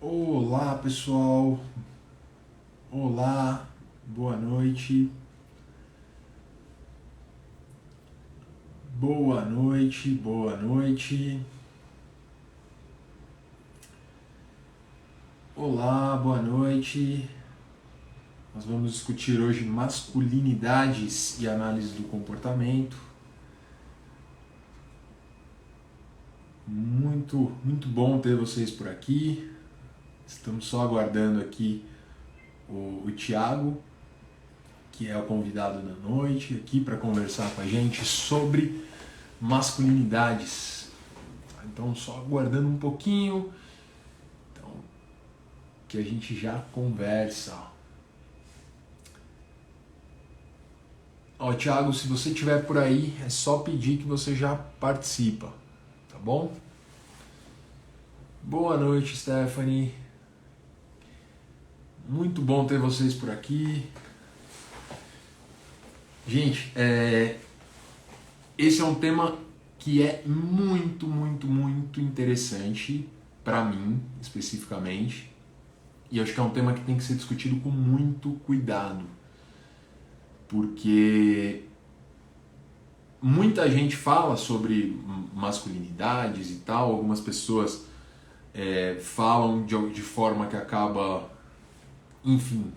Olá, pessoal. Olá, boa noite. Boa noite, boa noite. Olá, boa noite. Nós vamos discutir hoje masculinidades e análise do comportamento. Muito bom ter vocês por aqui. Estamos só aguardando aqui o Thiago, que é o convidado da noite, aqui para conversar com a gente sobre masculinidades. Então, só aguardando um pouquinho, então, que a gente já conversa. Ó, Thiago, se você estiver por aí, é só pedir que você já participa, tá bom? Boa noite, Stephanie. Muito bom ter vocês por aqui. Gente, esse é um tema que é muito interessante para mim, especificamente. E acho que é um tema que tem que ser discutido com muito cuidado. Porque muita gente fala sobre masculinidades e tal, algumas pessoas falam de forma que acaba, enfim,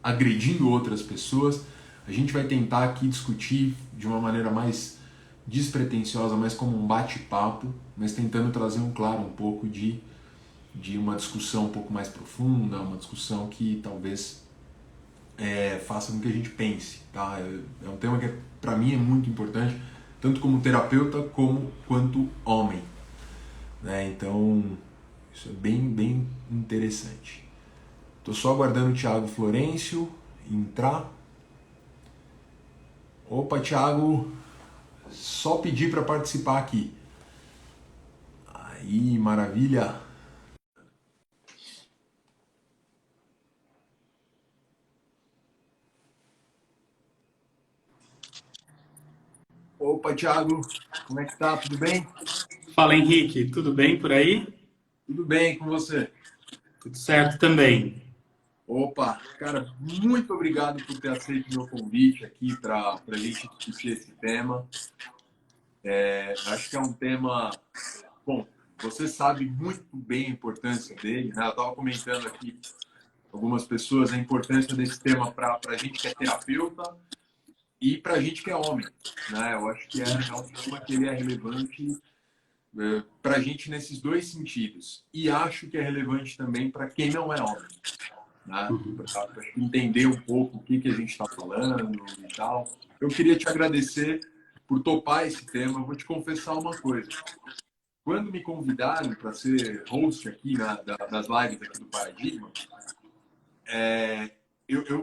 agredindo outras pessoas. A gente vai tentar aqui discutir de uma maneira mais despretensiosa, mais como um bate-papo, mas tentando trazer um pouco de uma discussão um pouco mais profunda, uma discussão que talvez faça com que a gente pense, tá? É um tema que para mim é muito importante, tanto como terapeuta quanto homem, né? Então isso é bem interessante. Estou só aguardando o Thiago Florencio entrar. Opa, Thiago, só pedir para participar aqui. Aí, maravilha. Opa, Thiago, como é que tá? Tudo bem? Fala Henrique, tudo bem por aí? Tudo bem com você? Tudo certo também. Opa, cara, muito obrigado por ter aceito o meu convite aqui para a gente discutir esse tema. Acho que é um tema, bom, você sabe muito bem a importância dele, né? Eu estava comentando aqui com algumas pessoas a importância desse tema para a gente que é terapeuta e para a gente que é homem, né? Eu acho que é um tema que ele é relevante para a gente nesses dois sentidos. E acho que é relevante também para quem não é homem, né? Para entender um pouco o que a gente está falando e tal. Eu queria te agradecer por topar esse tema. Eu vou te confessar uma coisa. Quando me convidaram para ser host aqui das lives aqui do Paradigma,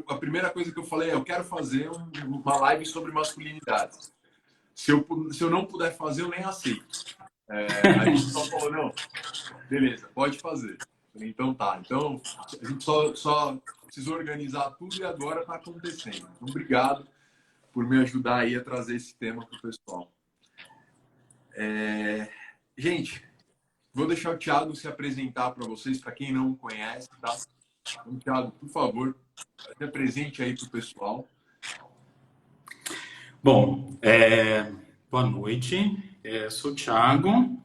a primeira coisa que eu falei é eu quero fazer uma live sobre masculinidade. Se eu não puder fazer, eu nem aceito. Aí o pessoal falou, não, beleza, pode fazer. Então tá. Então a gente só precisa organizar tudo e agora está acontecendo. Então, obrigado por me ajudar aí a trazer esse tema para o pessoal. Gente, vou deixar o Thiago se apresentar para vocês, para quem não o conhece, tá? Então, Thiago, por favor, se apresente aí para o pessoal. Bom, boa noite. Sou o Thiago,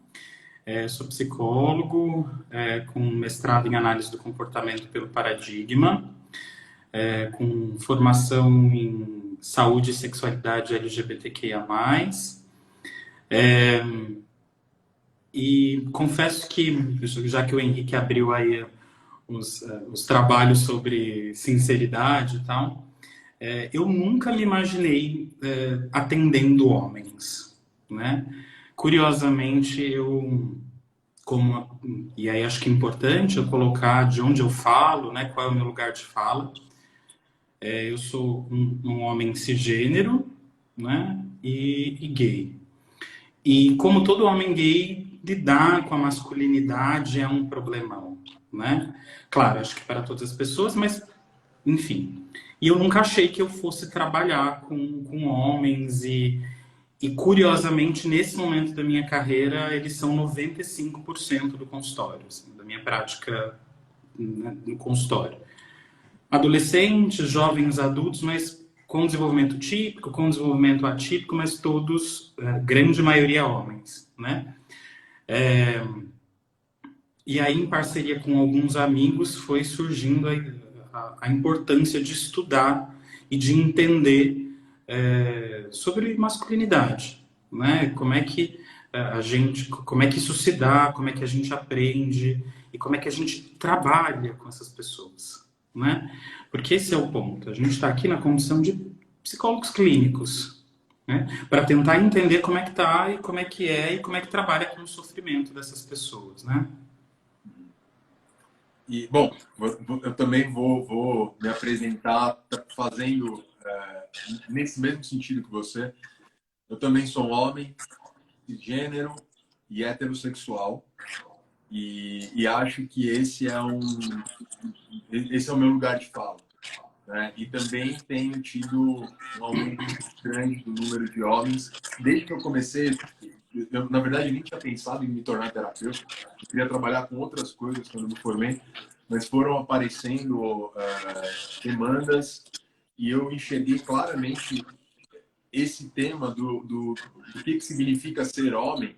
sou psicólogo, com mestrado em análise do comportamento pelo Paradigma, com formação em saúde e sexualidade LGBTQIA+. E confesso que, já que o Henrique abriu aí os trabalhos sobre sinceridade e tal, eu nunca me imaginei atendendo homens, né? Curiosamente, e aí acho que é importante eu colocar de onde eu falo, né? Qual é o meu lugar de fala. Eu sou um homem cisgênero, né? E gay. E como todo homem gay, lidar com a masculinidade é um problemão, né? Claro, acho que para todas as pessoas, mas enfim. E eu nunca achei que eu fosse trabalhar com homens E, curiosamente, nesse momento da minha carreira, eles são 95% do consultório, assim, da minha prática, né, no consultório. Adolescentes, jovens, adultos, mas com desenvolvimento típico, com desenvolvimento atípico, mas todos, grande maioria, homens, né? E aí, em parceria com alguns amigos, foi surgindo a importância de estudar e de entender sobre masculinidade, né? Como é que como é que isso se dá, como é que a gente aprende e como é que a gente trabalha com essas pessoas, né? Porque esse é o ponto. A gente está aqui na condição de psicólogos clínicos, né? Para tentar entender como é que tá e como é que trabalha com o sofrimento dessas pessoas, né? E, bom, eu também vou me apresentar fazendo nesse mesmo sentido que você. Eu também sou um homem, cisgênero e heterossexual. E acho que esse é o meu lugar de fala, né? E também tenho tido um aumento grande do número de homens. Desde que eu comecei, eu, na verdade, nem tinha pensado em me tornar terapeuta. Eu queria trabalhar com outras coisas quando me formei, mas foram aparecendo demandas e eu enxerguei claramente esse tema do que significa ser homem,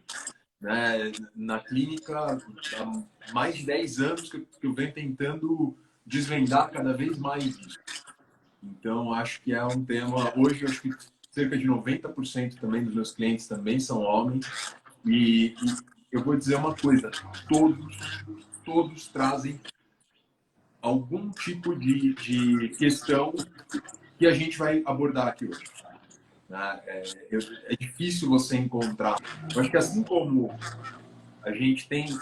né? Na clínica há mais de 10 anos que eu venho tentando desvendar cada vez mais isso. Então, acho que é um tema... Hoje, eu acho que cerca de 90% também dos meus clientes também são homens. E eu vou dizer uma coisa, todos trazem algum tipo de questão que a gente vai abordar aqui hoje, né? É difícil você encontrar. Eu acho que assim como a gente tem...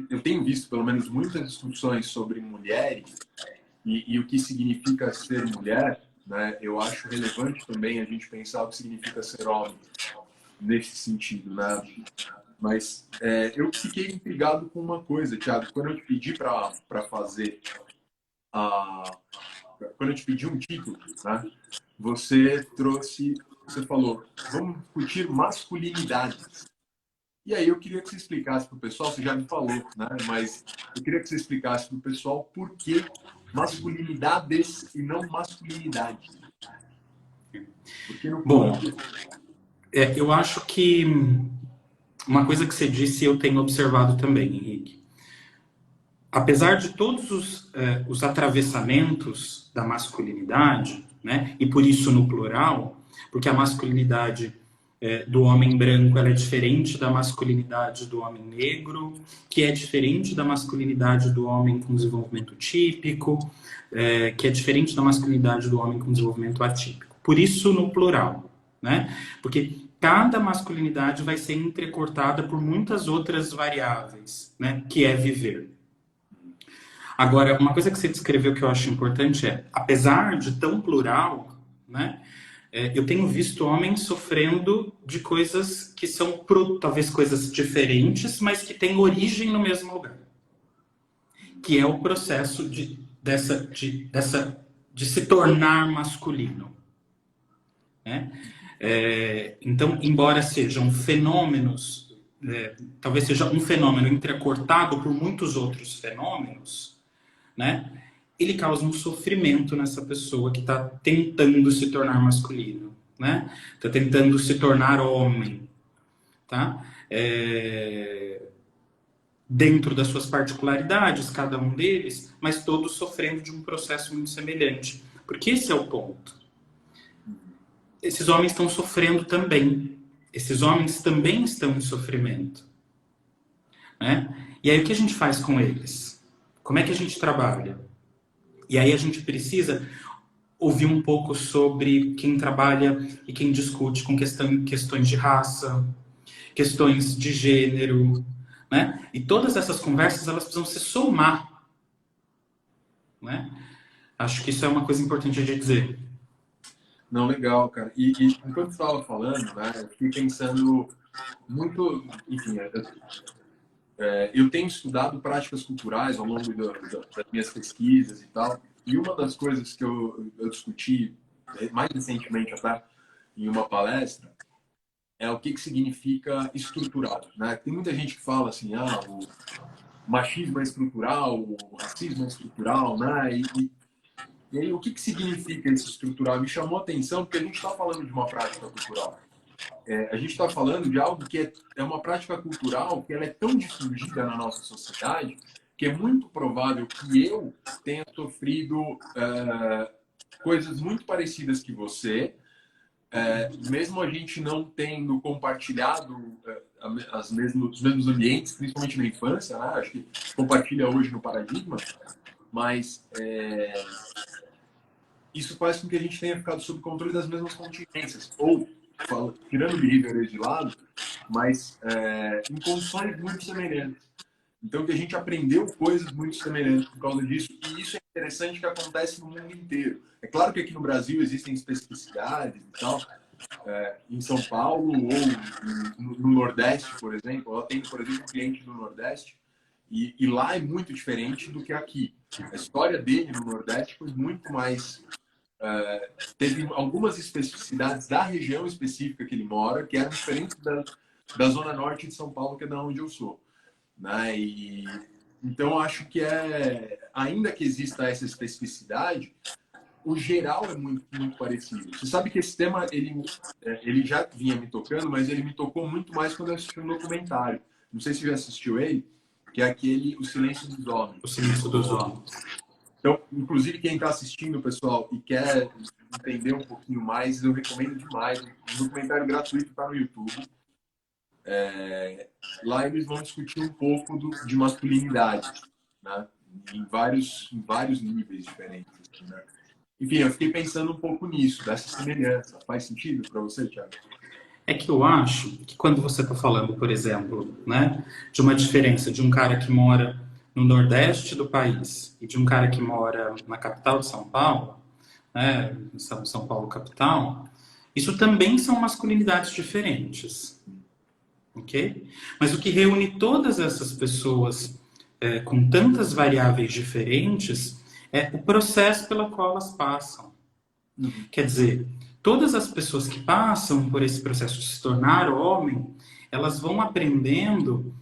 Eu tenho visto, pelo menos, muitas discussões sobre mulheres e o que significa ser mulher, né? Eu acho relevante também a gente pensar o que significa ser homem nesse sentido, né? Mas eu fiquei intrigado com uma coisa, Thiago. Quando eu te pedi para fazer a... Quando eu te pedi um título, né? Você falou, vamos discutir masculinidades. E aí eu queria que você explicasse para o pessoal, você já me falou, né? Mas eu queria que você explicasse para o pessoal por que masculinidades e não masculinidade. Porque no Bom, eu acho que uma coisa que você disse eu tenho observado também, Henrique. Apesar de todos os atravessamentos da masculinidade, né, e por isso no plural, porque a masculinidade do homem branco ela é diferente da masculinidade do homem negro, que é diferente da masculinidade do homem com desenvolvimento típico, que é diferente da masculinidade do homem com desenvolvimento atípico. Por isso no plural, né? Porque cada masculinidade vai ser entrecortada por muitas outras variáveis, né, que é viver. Agora, uma coisa que você descreveu que eu acho importante apesar de tão plural, né, eu tenho visto homens sofrendo de coisas que são talvez coisas diferentes, mas que têm origem no mesmo lugar. Que é o processo de se tornar masculino. Né? Então, embora sejam fenômenos, talvez seja um fenômeno entrecortado por muitos outros fenômenos, né? Ele causa um sofrimento nessa pessoa que está tentando se tornar masculino, né? Está tentando se tornar homem, tá? Dentro das suas particularidades, cada um deles, mas todos sofrendo de um processo muito semelhante. Porque esse é o ponto. Esses homens estão sofrendo também. Esses homens também estão em sofrimento, né? E aí o que a gente faz com eles? Como é que a gente trabalha? E aí a gente precisa ouvir um pouco sobre quem trabalha e quem discute com questões de raça, questões de gênero, né? E todas essas conversas elas precisam se somar, né? Acho que isso é uma coisa importante de dizer. Não, legal, cara. E enquanto você estava falando, né, eu fiquei pensando muito, enfim, eu tenho estudado práticas culturais ao longo das minhas pesquisas e tal. E uma das coisas que eu discuti mais recentemente até em uma palestra é o que significa estrutural, né? Tem muita gente que fala assim, o machismo é estrutural, o racismo é estrutural, né? E aí, o que significa esse estrutural? Me chamou a atenção porque a gente está falando de uma prática cultural. A gente está falando de algo que é uma prática cultural que ela é tão difundida na nossa sociedade que é muito provável que eu tenha sofrido coisas muito parecidas que você, mesmo a gente não tendo compartilhado os mesmos ambientes, principalmente na infância, né? Acho que compartilha hoje no paradigma, mas isso faz com que a gente tenha ficado sob controle das mesmas contingências, ou, tirando o behavior de lado, mas em condições muito semelhantes. Então, que a gente aprendeu coisas muito semelhantes por causa disso, e isso é interessante que acontece no mundo inteiro. É claro que aqui no Brasil existem especificidades e tal, em São Paulo ou no Nordeste, por exemplo. Eu tenho, por exemplo, um cliente do Nordeste, e lá é muito diferente do que aqui. A história dele no Nordeste foi muito mais... teve algumas especificidades da região específica que ele mora, que eram diferentes da Zona Norte de São Paulo, que é da onde eu sou. Né? Então, acho que ainda que exista essa especificidade, o geral é muito, muito parecido. Você sabe que esse tema, ele já vinha me tocando, mas ele me tocou muito mais quando eu assisti um documentário. Não sei se você já assistiu ele, que é aquele O Silêncio dos Homens. O Silêncio dos Homens. Então, inclusive, quem está assistindo, pessoal, e quer entender um pouquinho mais, eu recomendo demais. Um documentário gratuito está no YouTube. Lá eles vão discutir um pouco de masculinidade, né? Em vários níveis diferentes. Né? Enfim, eu fiquei pensando um pouco nisso, dessa semelhança. Faz sentido para você, Thiago? É que eu acho que quando você está falando, por exemplo, né, de uma diferença de um cara que mora no Nordeste do país e de um cara que mora na capital de São Paulo, né, São Paulo capital, isso também são masculinidades diferentes. Ok? Mas o que reúne todas essas pessoas com tantas variáveis diferentes é o processo pelo qual elas passam. Quer dizer, todas as pessoas que passam por esse processo de se tornar homem, elas vão aprendendo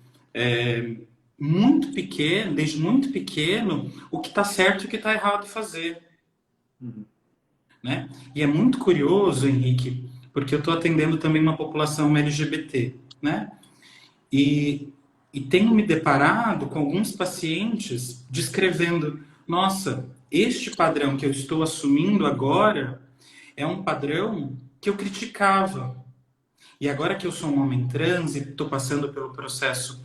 desde muito pequeno, o que está certo e o que está errado fazer. Né? E é muito curioso, Henrique, porque eu estou atendendo também uma população LGBT, né? E tenho me deparado com alguns pacientes descrevendo, nossa, este padrão que eu estou assumindo agora é um padrão que eu criticava. E agora que eu sou um homem trans e estou passando pelo processo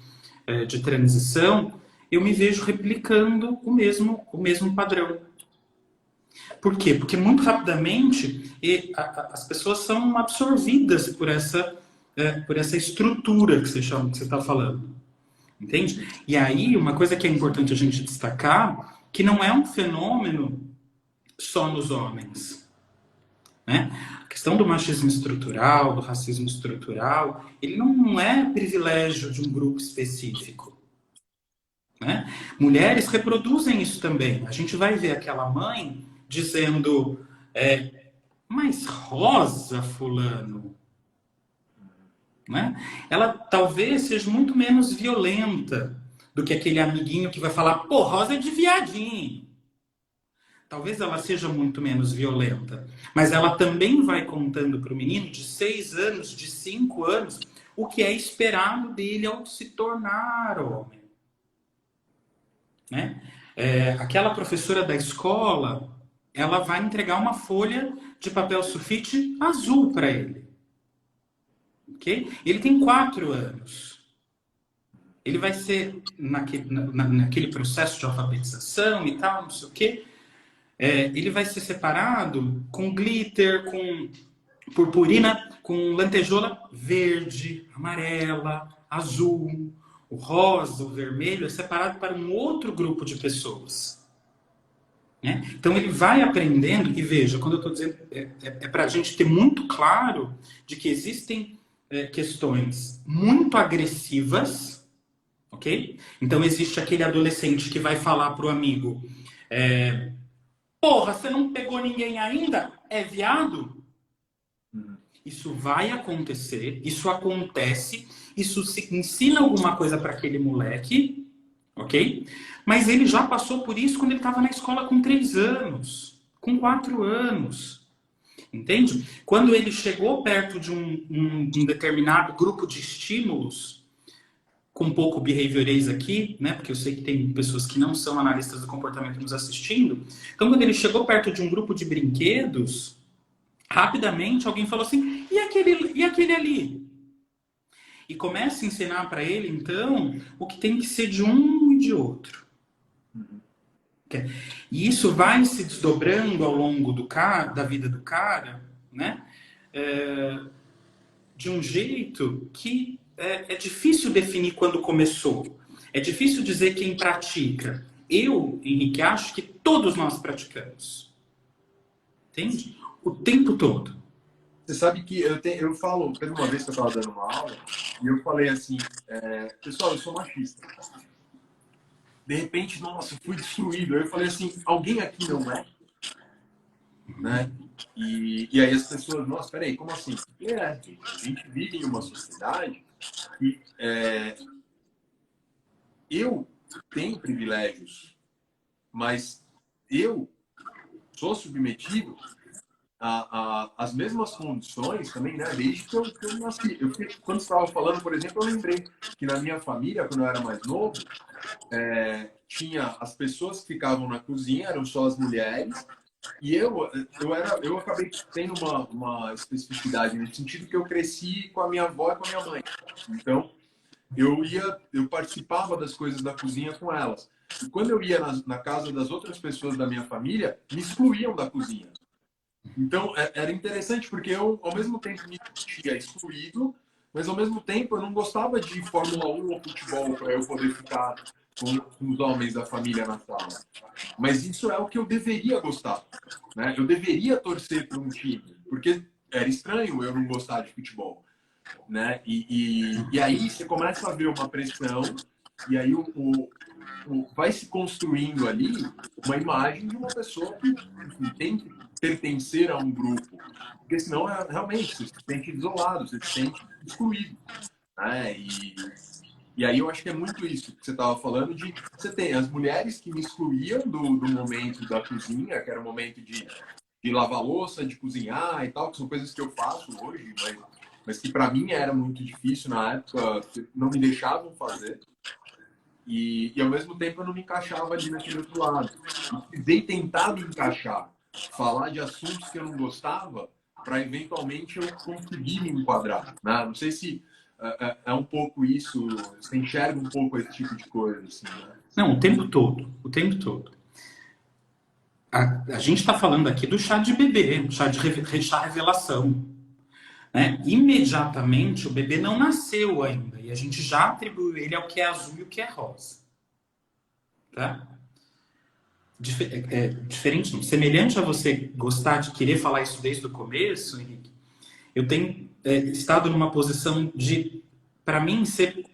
de transição, eu me vejo replicando o mesmo padrão. Por quê? Porque muito rapidamente as pessoas são absorvidas por essa estrutura que você está falando. Entende? E aí, uma coisa que é importante a gente destacar, que não é um fenômeno só nos homens. Né? A questão do machismo estrutural, do racismo estrutural, ele não é privilégio de um grupo específico. Né? Mulheres reproduzem isso também. A gente vai ver aquela mãe dizendo, mas rosa, fulano, né? Ela talvez seja muito menos violenta do que aquele amiguinho que vai falar, pô, rosa é de viadinho. Talvez ela seja muito menos violenta, mas ela também vai contando para o menino de 6 anos, de 5 anos, o que é esperado dele ao se tornar homem. Né? Aquela professora da escola, ela vai entregar uma folha de papel sulfite azul para ele. Okay? Ele tem 4 anos. Ele vai ser, naquele processo de alfabetização e tal, não sei o quê, ele vai ser separado com glitter, com purpurina, com lantejola verde, amarela, azul. O rosa, o vermelho é separado para um outro grupo de pessoas. Né? Então ele vai aprendendo, e veja, quando eu estou dizendo, é para a gente ter muito claro de que existem questões muito agressivas, ok? Então existe aquele adolescente que vai falar para o amigo, porra, você não pegou ninguém ainda? É viado? Isso vai acontecer, isso acontece, isso ensina alguma coisa para aquele moleque, ok? Mas ele já passou por isso quando ele estava na escola com 3 anos, com 4 anos. Entende? Quando ele chegou perto de um determinado grupo de estímulos, com um pouco behaviorês aqui, né? Porque eu sei que tem pessoas que não são analistas do comportamento nos assistindo. Então, quando ele chegou perto de um grupo de brinquedos, rapidamente alguém falou assim: e aquele ali? E começa a ensinar para ele, então, o que tem que ser de um e de outro. E isso vai se desdobrando ao longo da vida do cara, né? De um jeito que é difícil definir quando começou. É difícil dizer quem pratica. Eu, Henrique, acho que todos nós praticamos. Entende? O tempo todo. Você sabe que eu falo, teve uma vez que eu estava dando uma aula e eu falei assim, pessoal, eu sou machista. De repente, nossa, eu fui destruído. Aí eu falei assim, alguém aqui não é? Né? E aí as pessoas, nossa, peraí, como assim? A gente vive em uma sociedade e eu tenho privilégios, mas eu sou submetido as mesmas condições também, né? Desde que eu nasci. Quando você estava falando, por exemplo, eu lembrei que na minha família, quando eu era mais novo, tinha as pessoas que ficavam na cozinha, eram só as mulheres, e eu acabei tendo uma especificidade nesse sentido que eu cresci com a minha avó e com a minha mãe. Então, eu participava das coisas da cozinha com elas. E quando eu ia na casa das outras pessoas da minha família, me excluíam da cozinha. Então, era interessante, porque eu, ao mesmo tempo, me sentia excluído, mas, ao mesmo tempo, eu não gostava de Fórmula 1 ou futebol para eu poder ficar com os homens da família na sala. Mas isso é o que eu deveria gostar. Né? Eu deveria torcer para um time, porque era estranho eu não gostar de futebol. Né? E aí você começa a ver uma pressão, e aí vai se construindo ali uma imagem de uma pessoa que tem que pertencer a um grupo. Porque senão, realmente, você se sente isolado, você se sente excluído. Né? E aí eu acho que é muito isso que você estava falando, de você tem as mulheres que me excluíam do momento da cozinha, que era o momento de lavar louça, de cozinhar e tal, que são coisas que eu faço hoje, mas que para mim era muito difícil na época, não me deixavam fazer. E ao mesmo tempo eu não me encaixava ali naquele outro lado. E precisei tentar me encaixar, falar de assuntos que eu não gostava, para eventualmente eu conseguir me enquadrar. Né? Não sei se é um pouco isso, você enxerga um pouco esse tipo de coisa. Assim, né? Não, o tempo todo. O tempo todo. A gente está falando aqui do chá de bebê, chá revelação. Né? Imediatamente o bebê não nasceu ainda e a gente já atribuiu ele ao que é azul e o que é rosa. Tá? Diferente, semelhante a você gostar de querer falar isso desde o começo, Henrique, eu tenho estado numa posição de, para mim, ser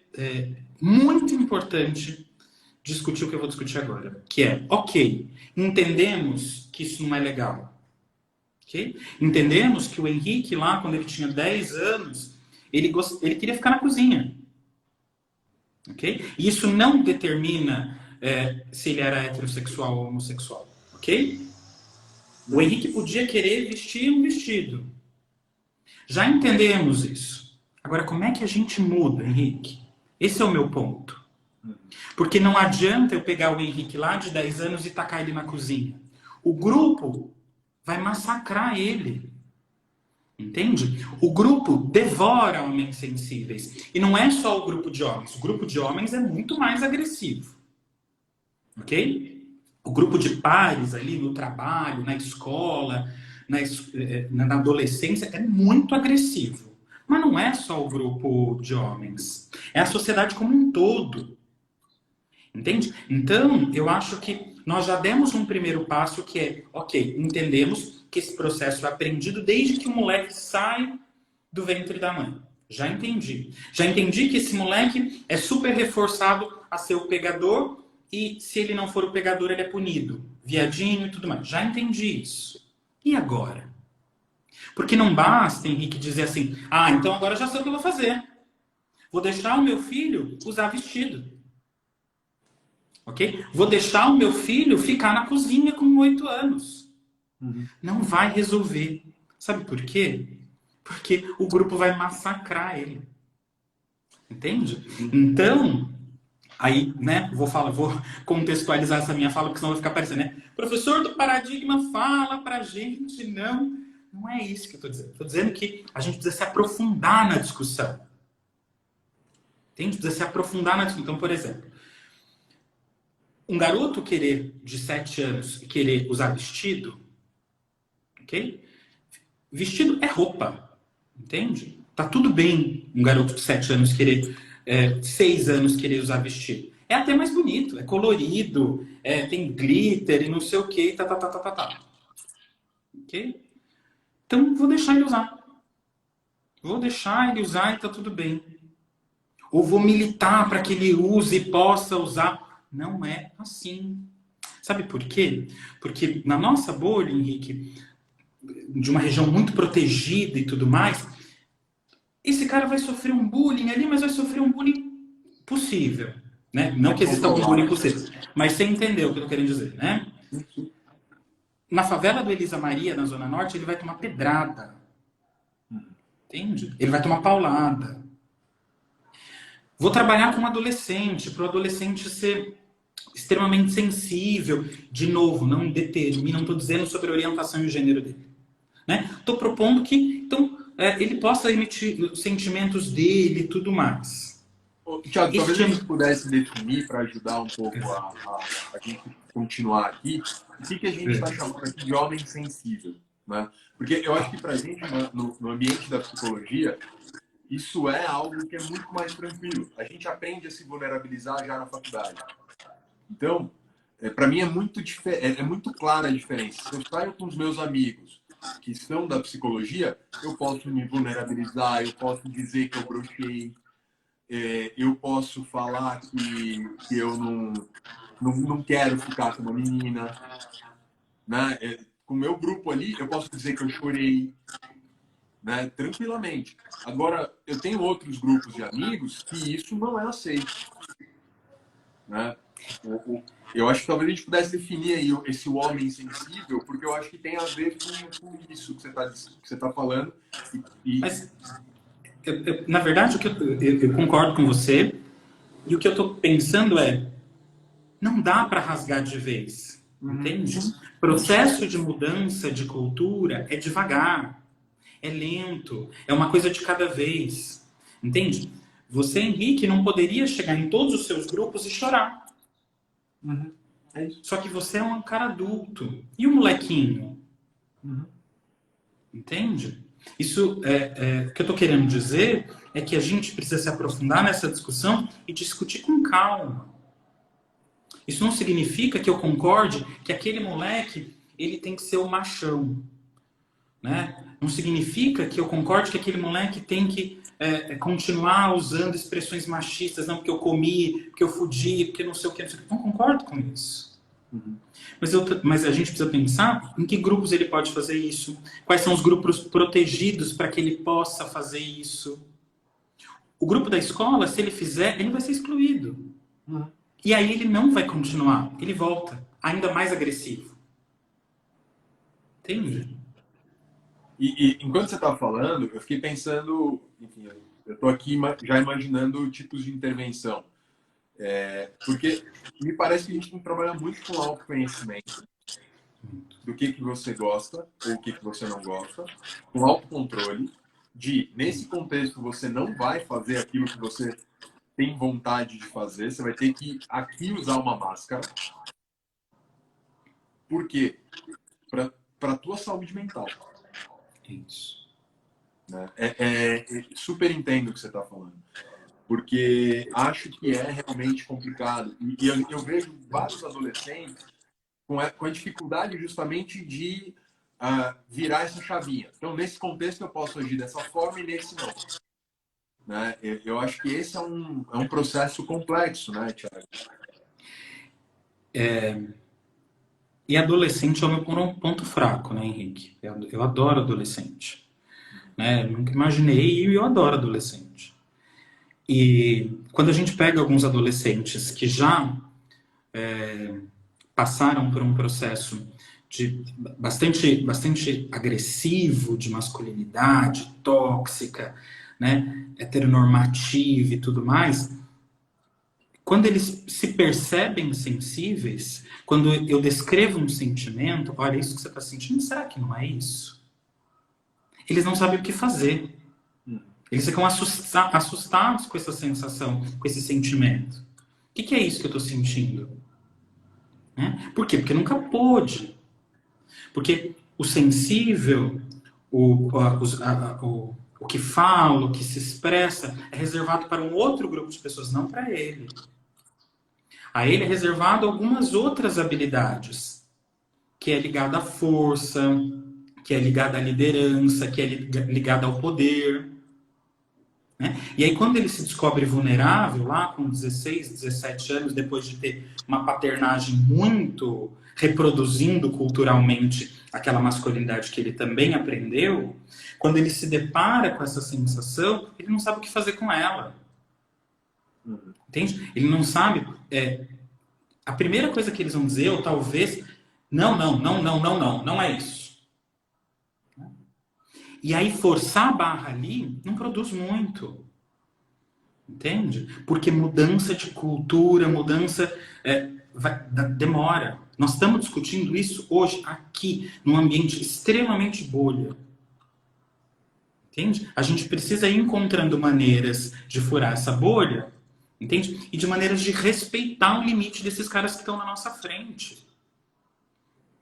muito importante discutir o que eu vou discutir agora, que é, ok, entendemos que isso não é legal. Okay? Entendemos que o Henrique, lá, quando ele tinha 10 anos, ele queria ficar na cozinha. Okay? E isso não determina se ele era heterossexual ou homossexual. Ok? O Henrique podia querer vestir um vestido. Já entendemos isso. Agora, como é que a gente muda, Henrique? Esse é o meu ponto. Porque não adianta eu pegar o Henrique lá de 10 anos e tacar ele na cozinha. O grupo vai massacrar ele. Entende? O grupo devora homens sensíveis. E não é só o grupo de homens. O grupo de homens é muito mais agressivo. Ok? O grupo de pares ali no trabalho, na escola, na adolescência é muito agressivo. Mas não é só o grupo de homens. É a sociedade como um todo. Entende? Então, eu acho que nós já demos um primeiro passo que é, ok, entendemos que esse processo é aprendido desde que o moleque sai do ventre da mãe. Já entendi. Já entendi que esse moleque é super reforçado a ser o pegador e se ele não for o pegador, ele é punido. Viadinho e tudo mais. Já entendi isso. E agora? Porque não basta, Henrique, dizer assim, ah, então agora eu já sei o que eu vou fazer. Vou deixar o meu filho usar vestido. Ok? Vou deixar o meu filho ficar na cozinha com 8 anos. Uhum. Não vai resolver. Sabe por quê? Porque o grupo vai massacrar ele. Entende? Então, aí, né, vou contextualizar essa minha fala, porque senão vai ficar parecendo, né? Professor do paradigma fala pra gente, não. Não é isso que eu tô dizendo. Estou dizendo que a gente precisa se aprofundar na discussão. Entende? Precisa se aprofundar na discussão. Então, por exemplo, um garoto de 7 anos querer usar vestido, ok? Vestido é roupa, entende? Tá tudo bem um garoto de 7 anos 6 anos querer usar vestido. É até mais bonito, é colorido, tem glitter e não sei o que, tá. Ok? Então, vou deixar ele usar. Vou deixar ele usar e tá tudo bem. Ou vou militar para que ele use e possa usar. Não é assim. Sabe por quê? Porque na nossa bolha, Henrique, de uma região muito protegida e tudo mais, esse cara vai sofrer um bullying ali, mas vai sofrer um bullying possível. Né? Não que exista algum bullying possível, mas você entendeu o que eu tô querendo dizer, né? Na favela do Elisa Maria, na Zona Norte, ele vai tomar pedrada. Entende? Ele vai tomar paulada. Vou trabalhar com um adolescente, para o adolescente ser extremamente sensível. De novo, não determina, não estou dizendo sobre a orientação e o gênero dele. Estou propondo que então, ele possa emitir os sentimentos dele e tudo mais. Tiago, talvez a gente pudesse definir, para ajudar um pouco a gente continuar aqui, o que a gente está chamando aqui de homem sensível. Né? Porque eu acho que para a gente, no ambiente da psicologia, isso é algo que é muito mais tranquilo. A gente aprende a se vulnerabilizar já na faculdade. Então, para mim é muito clara a diferença. Se eu saio com os meus amigos que são da psicologia, eu posso me vulnerabilizar, eu posso dizer que eu brochei, eu posso falar que eu não quero ficar com uma menina. Né? Com o meu grupo ali, eu posso dizer que eu chorei, né? Tranquilamente. Agora, eu tenho outros grupos de amigos que isso não é aceito. Né? Eu acho que talvez a gente pudesse definir aí esse homem sensível, porque eu acho que tem a ver com isso que você tá falando. Mas, na verdade, eu concordo com você, e o que eu estou pensando não dá para rasgar de vez, entende? Processo de mudança de cultura é devagar, é lento, é uma coisa de cada vez, entende? Você, Henrique, não poderia chegar em todos os seus grupos e chorar. É isso. Só que você é um cara adulto. E o molequinho? Entende? Isso, o que eu estou querendo dizer é que a gente precisa se aprofundar nessa discussão e discutir com calma. Isso não significa que eu concorde que aquele moleque ele tem que ser o machão. Né? Não significa que eu concorde que aquele moleque tem que continuar usando expressões machistas, não porque eu comi, porque eu fudi, porque não sei o que. Não concordo com isso. Mas a gente precisa pensar em que grupos ele pode fazer isso, quais são os grupos protegidos para que ele possa fazer isso. O grupo da escola, se ele fizer, ele vai ser excluído. E aí ele não vai continuar, ele volta, ainda mais agressivo. Entende? E enquanto você estava falando, eu fiquei pensando, enfim, eu estou aqui já imaginando tipos de intervenção. Porque me parece que a gente tem que trabalhar muito com autoconhecimento do que você gosta ou o que você não gosta, com autocontrole, nesse contexto, você não vai fazer aquilo que você tem vontade de fazer, você vai ter que aqui usar uma máscara. Por quê? Para a tua saúde mental. Isso. Né? Super entendo o que você está falando. Porque acho que é realmente complicado. E eu vejo vários adolescentes com a dificuldade justamente de virar essa chavinha. Então, nesse contexto, eu posso agir dessa forma e nesse não. Né? Eu acho que esse é um processo complexo, né, Thiago? E adolescente é o meu ponto fraco, né, Henrique? Eu adoro adolescente. né? Eu nunca imaginei e eu adoro adolescente. E quando a gente pega alguns adolescentes que já passaram por um processo de bastante agressivo, de masculinidade tóxica, né, heteronormativa e tudo mais, quando eles se percebem sensíveis, quando eu descrevo um sentimento, olha, isso que você está sentindo, será que não é isso? Eles não sabem o que fazer. Eles ficam assustados com essa sensação, com esse sentimento. O que é isso que eu estou sentindo? Né? Por quê? Porque nunca pôde. Porque o sensível, o que fala, o que se expressa, é reservado para um outro grupo de pessoas, não para ele. A ele é reservado algumas outras habilidades, que é ligada à força, que é ligada à liderança, que é ligada ao poder. Né? E aí, quando ele se descobre vulnerável, lá com 16, 17 anos, depois de ter uma paternagem muito reproduzindo culturalmente aquela masculinidade que ele também aprendeu, quando ele se depara com essa sensação, ele não sabe o que fazer com ela. Entende? Ele não sabe. A primeira coisa que eles vão dizer, ou talvez, não é isso. E aí, forçar a barra ali não produz muito. Entende? Porque mudança de cultura, demora. Nós estamos discutindo isso hoje, aqui, num ambiente extremamente bolha. Entende? A gente precisa ir encontrando maneiras de furar essa bolha, entende? E de maneiras de respeitar o limite desses caras que estão na nossa frente.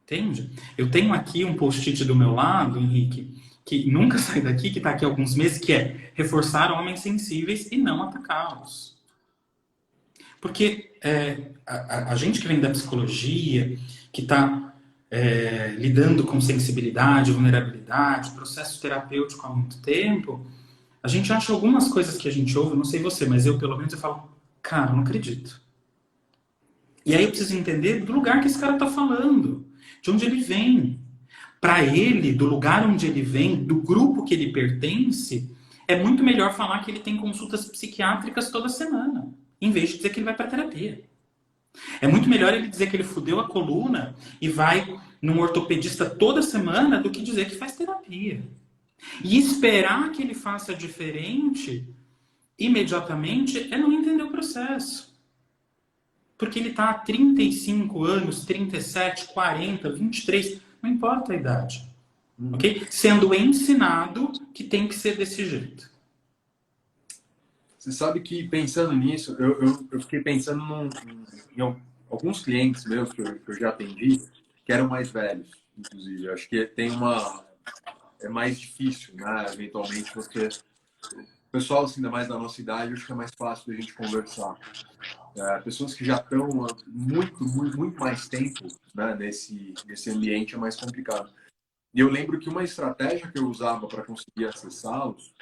Entende? Eu tenho aqui um post-it do meu lado, Henrique, que nunca sai daqui, que está aqui há alguns meses, que é reforçar homens sensíveis e não atacá-los. Porque a gente que vem da psicologia, que está lidando com sensibilidade, vulnerabilidade, processo terapêutico há muito tempo, a gente acha algumas coisas que a gente ouve, não sei você, mas eu pelo menos eu falo, cara, não acredito. E aí eu preciso entender do lugar que esse cara está falando, de onde ele vem. Para ele, do lugar onde ele vem, do grupo que ele pertence, é muito melhor falar que ele tem consultas psiquiátricas toda semana, em vez de dizer que ele vai para terapia. É muito melhor ele dizer que ele fudeu a coluna e vai num ortopedista toda semana do que dizer que faz terapia. E esperar que ele faça diferente imediatamente é não entender o processo. Porque ele está há 35 anos, 37, 40, 23, não importa a idade. Okay? Sendo ensinado que tem que ser desse jeito. Você sabe que, pensando nisso, eu fiquei pensando em alguns clientes meus que eu já atendi, que eram mais velhos, inclusive. Eu acho que é mais difícil, né? Eventualmente, você... O pessoal, assim, ainda mais da nossa idade, acho que é mais fácil da gente conversar. Pessoas que já estão há muito mais tempo, né, nesse ambiente é mais complicado. E eu lembro que uma estratégia que eu usava para conseguir acessá-los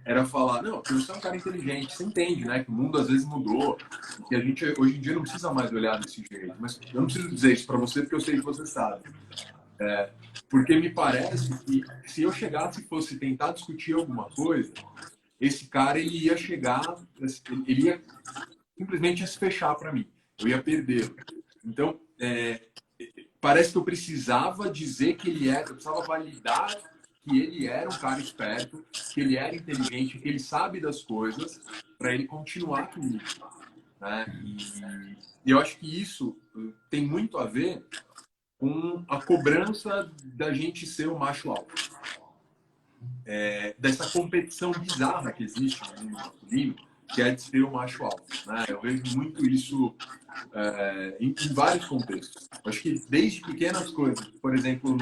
era falar, não, porque você é um cara inteligente, você entende, né, que o mundo às vezes mudou, que a gente hoje em dia não precisa mais olhar desse jeito. Mas eu não preciso dizer isso para você porque eu sei que você sabe. Porque me parece que se eu chegasse e fosse tentar discutir alguma coisa, esse cara ele ia chegar, ele ia simplesmente se fechar para mim. Eu ia perder. Então, parece que eu precisava dizer que ele era, eu precisava validar que ele era um cara esperto, que ele era inteligente, que ele sabe das coisas, para ele continuar comigo. Né? E eu acho que isso tem muito a ver com a cobrança da gente ser o macho alfa. Dessa competição bizarra que existe no mundo masculino, que é de ser o macho alfa. Né? Eu vejo muito isso em vários contextos. Acho que desde pequenas coisas, por exemplo,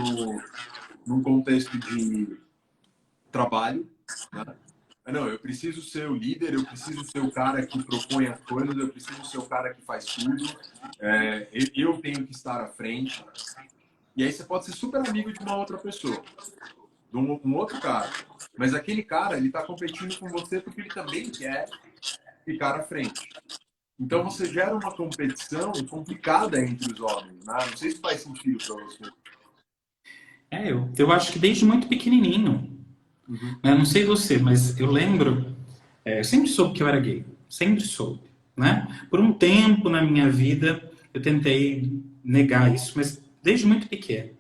num contexto de trabalho, né? Não, eu preciso ser o líder, eu preciso ser o cara que propõe as coisas, eu preciso ser o cara que faz tudo, eu tenho que estar à frente. E aí você pode ser super amigo de uma outra pessoa, de um outro cara. Mas aquele cara, ele está competindo com você porque ele também quer ficar à frente. Então você gera uma competição complicada entre os homens. Né? Não sei se faz sentido para você. Eu acho que desde muito pequenininho, Uhum. né? Não sei você, mas eu lembro, eu sempre soube que eu era gay, sempre soube, né? Por um tempo na minha vida eu tentei negar isso, mas desde muito pequeno.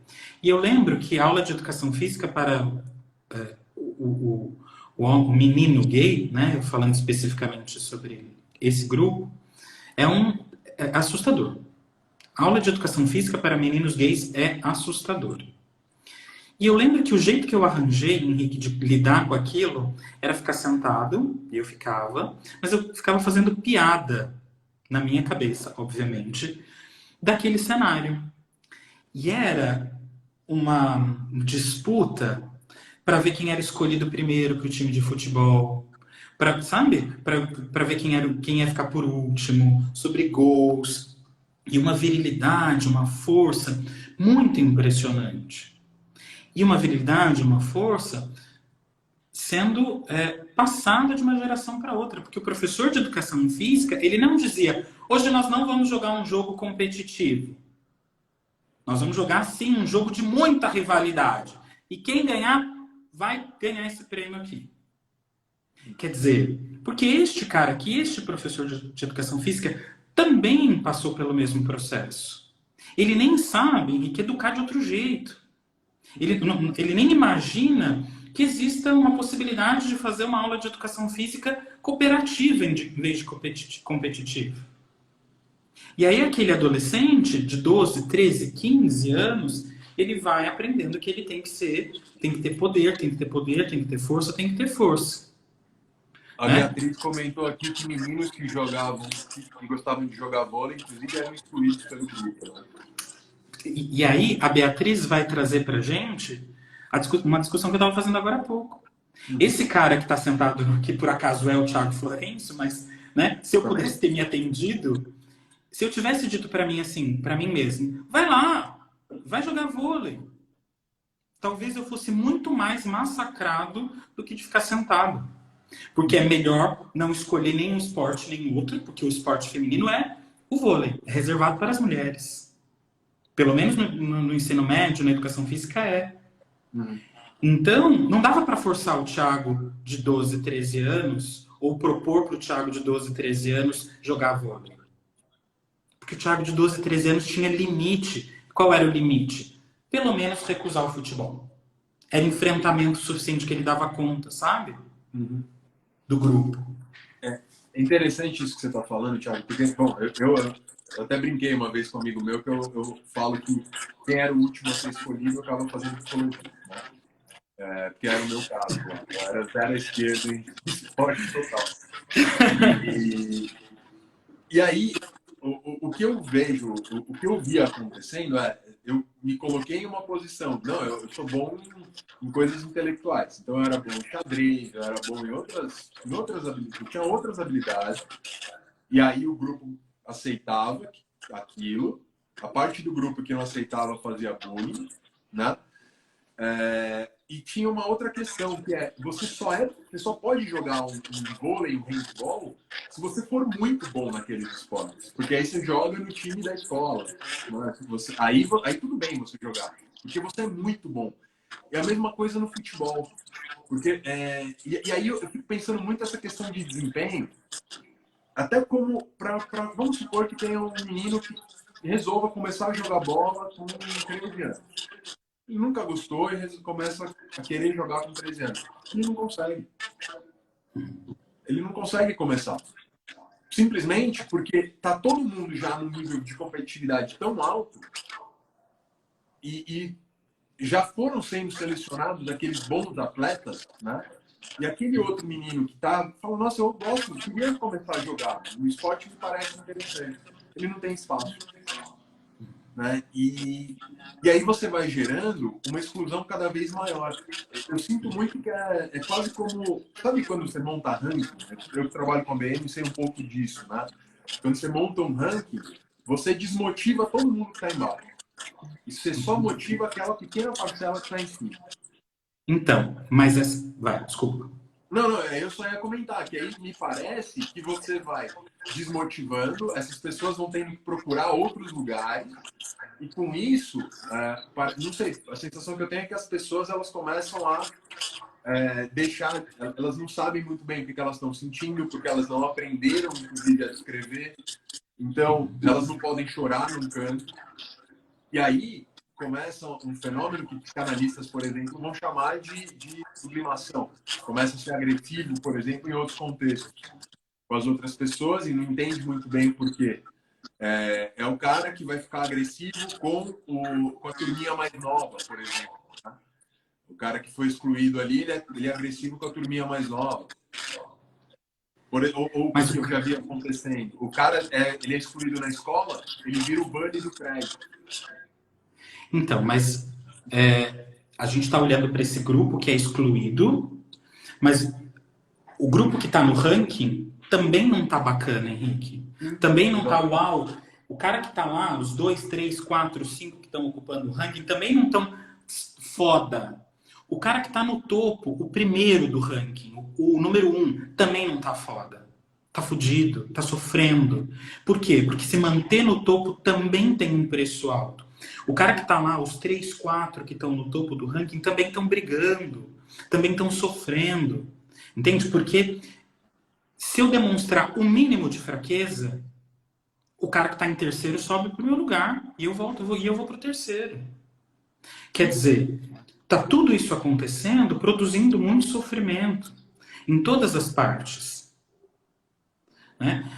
E eu lembro que a aula de educação física para o menino gay, né? Falando especificamente sobre esse grupo, é assustador. A aula de educação física para meninos gays é assustador. E eu lembro que o jeito que eu arranjei, Henrique, de lidar com aquilo era ficar sentado, e eu ficava, mas eu ficava fazendo piada na minha cabeça, obviamente, daquele cenário. E era uma disputa para ver quem era escolhido primeiro para o time de futebol, para, sabe? Para ver quem ia ficar por último, sobre gols, e uma virilidade, uma força muito impressionante. E uma virilidade, uma força sendo passada de uma geração para outra, porque o professor de educação física, ele não dizia, hoje nós não vamos jogar um jogo competitivo, nós vamos jogar sim um jogo de muita rivalidade, e quem ganhar vai ganhar esse prêmio aqui. Quer dizer, porque este cara aqui, este professor de educação física, também passou pelo mesmo processo. Ele nem sabe que educar de outro jeito. Ele nem imagina que exista uma possibilidade de fazer uma aula de educação física cooperativa em vez de competitiva. E aí aquele adolescente de 12, 13, 15 anos, ele vai aprendendo que ele tem que ser, tem que ter poder, tem que ter poder, tem que ter força, tem que ter força. A Né? Beatriz comentou aqui que meninos que jogavam, que gostavam de jogar vôlei, inclusive eram excluídos pelo grupo. Né? E aí a Beatriz vai trazer pra gente uma discussão que eu estava fazendo agora há pouco. Uhum. Esse cara que está sentado, que por acaso é o Thiago Florencio, mas né, se eu Também. pudesse ter me atendido, se eu tivesse dito para mim assim, para mim mesmo, vai lá, vai jogar vôlei. Talvez eu fosse muito mais massacrado do que de ficar sentado. Porque é melhor não escolher nenhum esporte nem outro, porque o esporte feminino é o vôlei, é reservado para as mulheres. Pelo menos no ensino médio, na educação física é. Uhum. Então, não dava para forçar o Thiago de 12, 13 anos, ou propor para o Thiago de 12, 13 anos jogar vôlei. Porque o Thiago de 12, 13 anos tinha limite. Qual era o limite? Pelo menos recusar o futebol. Era enfrentamento suficiente que ele dava conta, sabe? Uhum. Do grupo. É interessante isso que você está falando, Thiago, porque, bom, eu até brinquei uma vez com um amigo meu que eu falo que quem era o último a ser escolhido acaba fazendo psicologia, né? Que era o meu caso. Né? Eu era zero à esquerda em esporte total. E aí, o que eu vejo, o que eu vi acontecendo eu me coloquei em uma posição. Não, eu sou bom em coisas intelectuais. Então, eu era bom em xadrez, eu era bom em outras habilidades. Eu tinha outras habilidades. E aí, o grupo aceitava aquilo. A parte do grupo que não aceitava fazia bullying, né? E tinha uma outra questão, que é você só pode jogar um vôlei, um handball, se você for muito bom naqueles esportes. Porque aí você joga no time da escola. Né? Aí tudo bem você jogar, porque você é muito bom. É a mesma coisa no futebol. Porque, e aí eu fico pensando muito nessa questão de desempenho, até como, vamos supor que tenha um menino que resolva começar a jogar bola com 13 anos. Ele nunca gostou e começa a querer jogar com 13 anos. Ele não consegue. Ele não consegue começar. Simplesmente porque tá todo mundo já num nível de competitividade tão alto e já foram sendo selecionados aqueles bons atletas, né? E aquele outro menino que tá falando, nossa, eu gosto, eu queria começar a jogar. O esporte me parece interessante. Ele não tem espaço. Né? E aí você vai gerando uma exclusão cada vez maior. Eu sinto muito que é quase como... Sabe quando você monta ranking? Eu trabalho com a BM sei um pouco disso. Né? Quando você monta um ranking, você desmotiva todo mundo que está embaixo. E você só motiva aquela pequena parcela que está em cima. Então, mas vai, desculpa. Não, eu só ia comentar que aí me parece que você vai desmotivando, essas pessoas vão tendo que procurar outros lugares. E com isso, não sei, a sensação que eu tenho é que as pessoas elas começam a deixar, elas não sabem muito bem o que elas estão sentindo, porque elas não aprenderam, inclusive, a descrever. Então, elas não podem chorar num canto. E aí começa um fenômeno que psicanalistas, por exemplo, vão chamar de sublimação. Começa a ser agressivo, por exemplo, em outros contextos, com as outras pessoas e não entende muito bem por quê. É o cara que vai ficar agressivo com a turminha mais nova, por exemplo. Tá? O cara que foi excluído ali, ele é agressivo com a turminha mais nova. Ou o que eu já vi acontecendo. O cara, ele é excluído na escola, ele vira o bully do prédio. Então, mas a gente está olhando para esse grupo que é excluído, mas o grupo que está no ranking também não está bacana, Henrique. Também não está uau. O cara que está lá, os 2, 3, 4, 5 que estão ocupando o ranking, também não estão foda. O cara que está no topo, o primeiro do ranking, o número 1, também não está foda. Tá fudido, tá sofrendo. Por quê? Porque se manter no topo também tem um preço alto. O cara que está lá, os 3, 4 que estão no topo do ranking, também estão brigando, também estão sofrendo. Entende? Porque se eu demonstrar o mínimo de fraqueza, o cara que está em terceiro sobe para o meu lugar e eu vou para o terceiro. Quer dizer, tá tudo isso acontecendo, produzindo muito sofrimento em todas as partes. Né?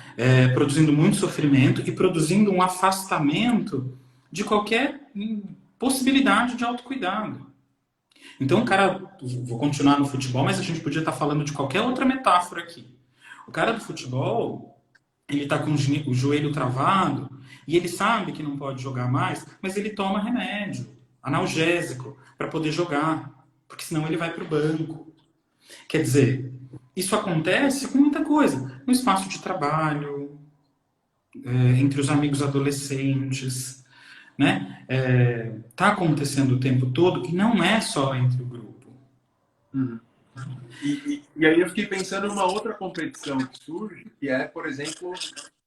Produzindo muito sofrimento e produzindo um afastamento de qualquer possibilidade de autocuidado. Então, o cara, vou continuar no futebol, mas a gente podia estar falando de qualquer outra metáfora aqui. O cara do futebol, ele está com o joelho travado e ele sabe que não pode jogar mais, mas ele toma remédio, analgésico, para poder jogar, porque senão ele vai para o banco. Quer dizer, isso acontece com muita coisa. No espaço de trabalho, entre os amigos adolescentes, né? Tá acontecendo o tempo todo e não é só entre o grupo. Uhum. E aí eu fiquei pensando numa outra competição que surge, que é, por exemplo,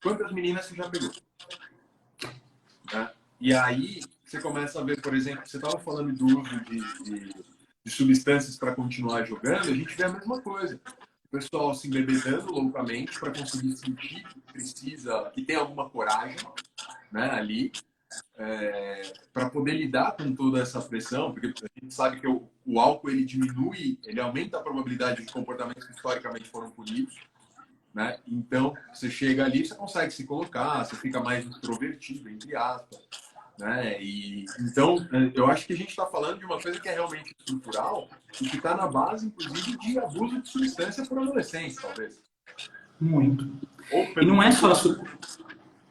quantas meninas você já pegou? Né? E aí você começa a ver, por exemplo, você estava falando do uso de substâncias para continuar jogando, a gente vê a mesma coisa. O pessoal se embebedando loucamente para conseguir sentir que precisa, que tem alguma coragem, né, ali, para poder lidar com toda essa pressão, porque a gente sabe que o álcool ele diminui, ele aumenta a probabilidade de comportamentos que historicamente foram punidos, né? Então você chega ali, você consegue se colocar, você fica mais extrovertido, entre aspas, né? E então eu acho que a gente está falando de uma coisa que é realmente estrutural e que está na base, inclusive, de abuso de substância por adolescentes, talvez. Muito. Ou E não é só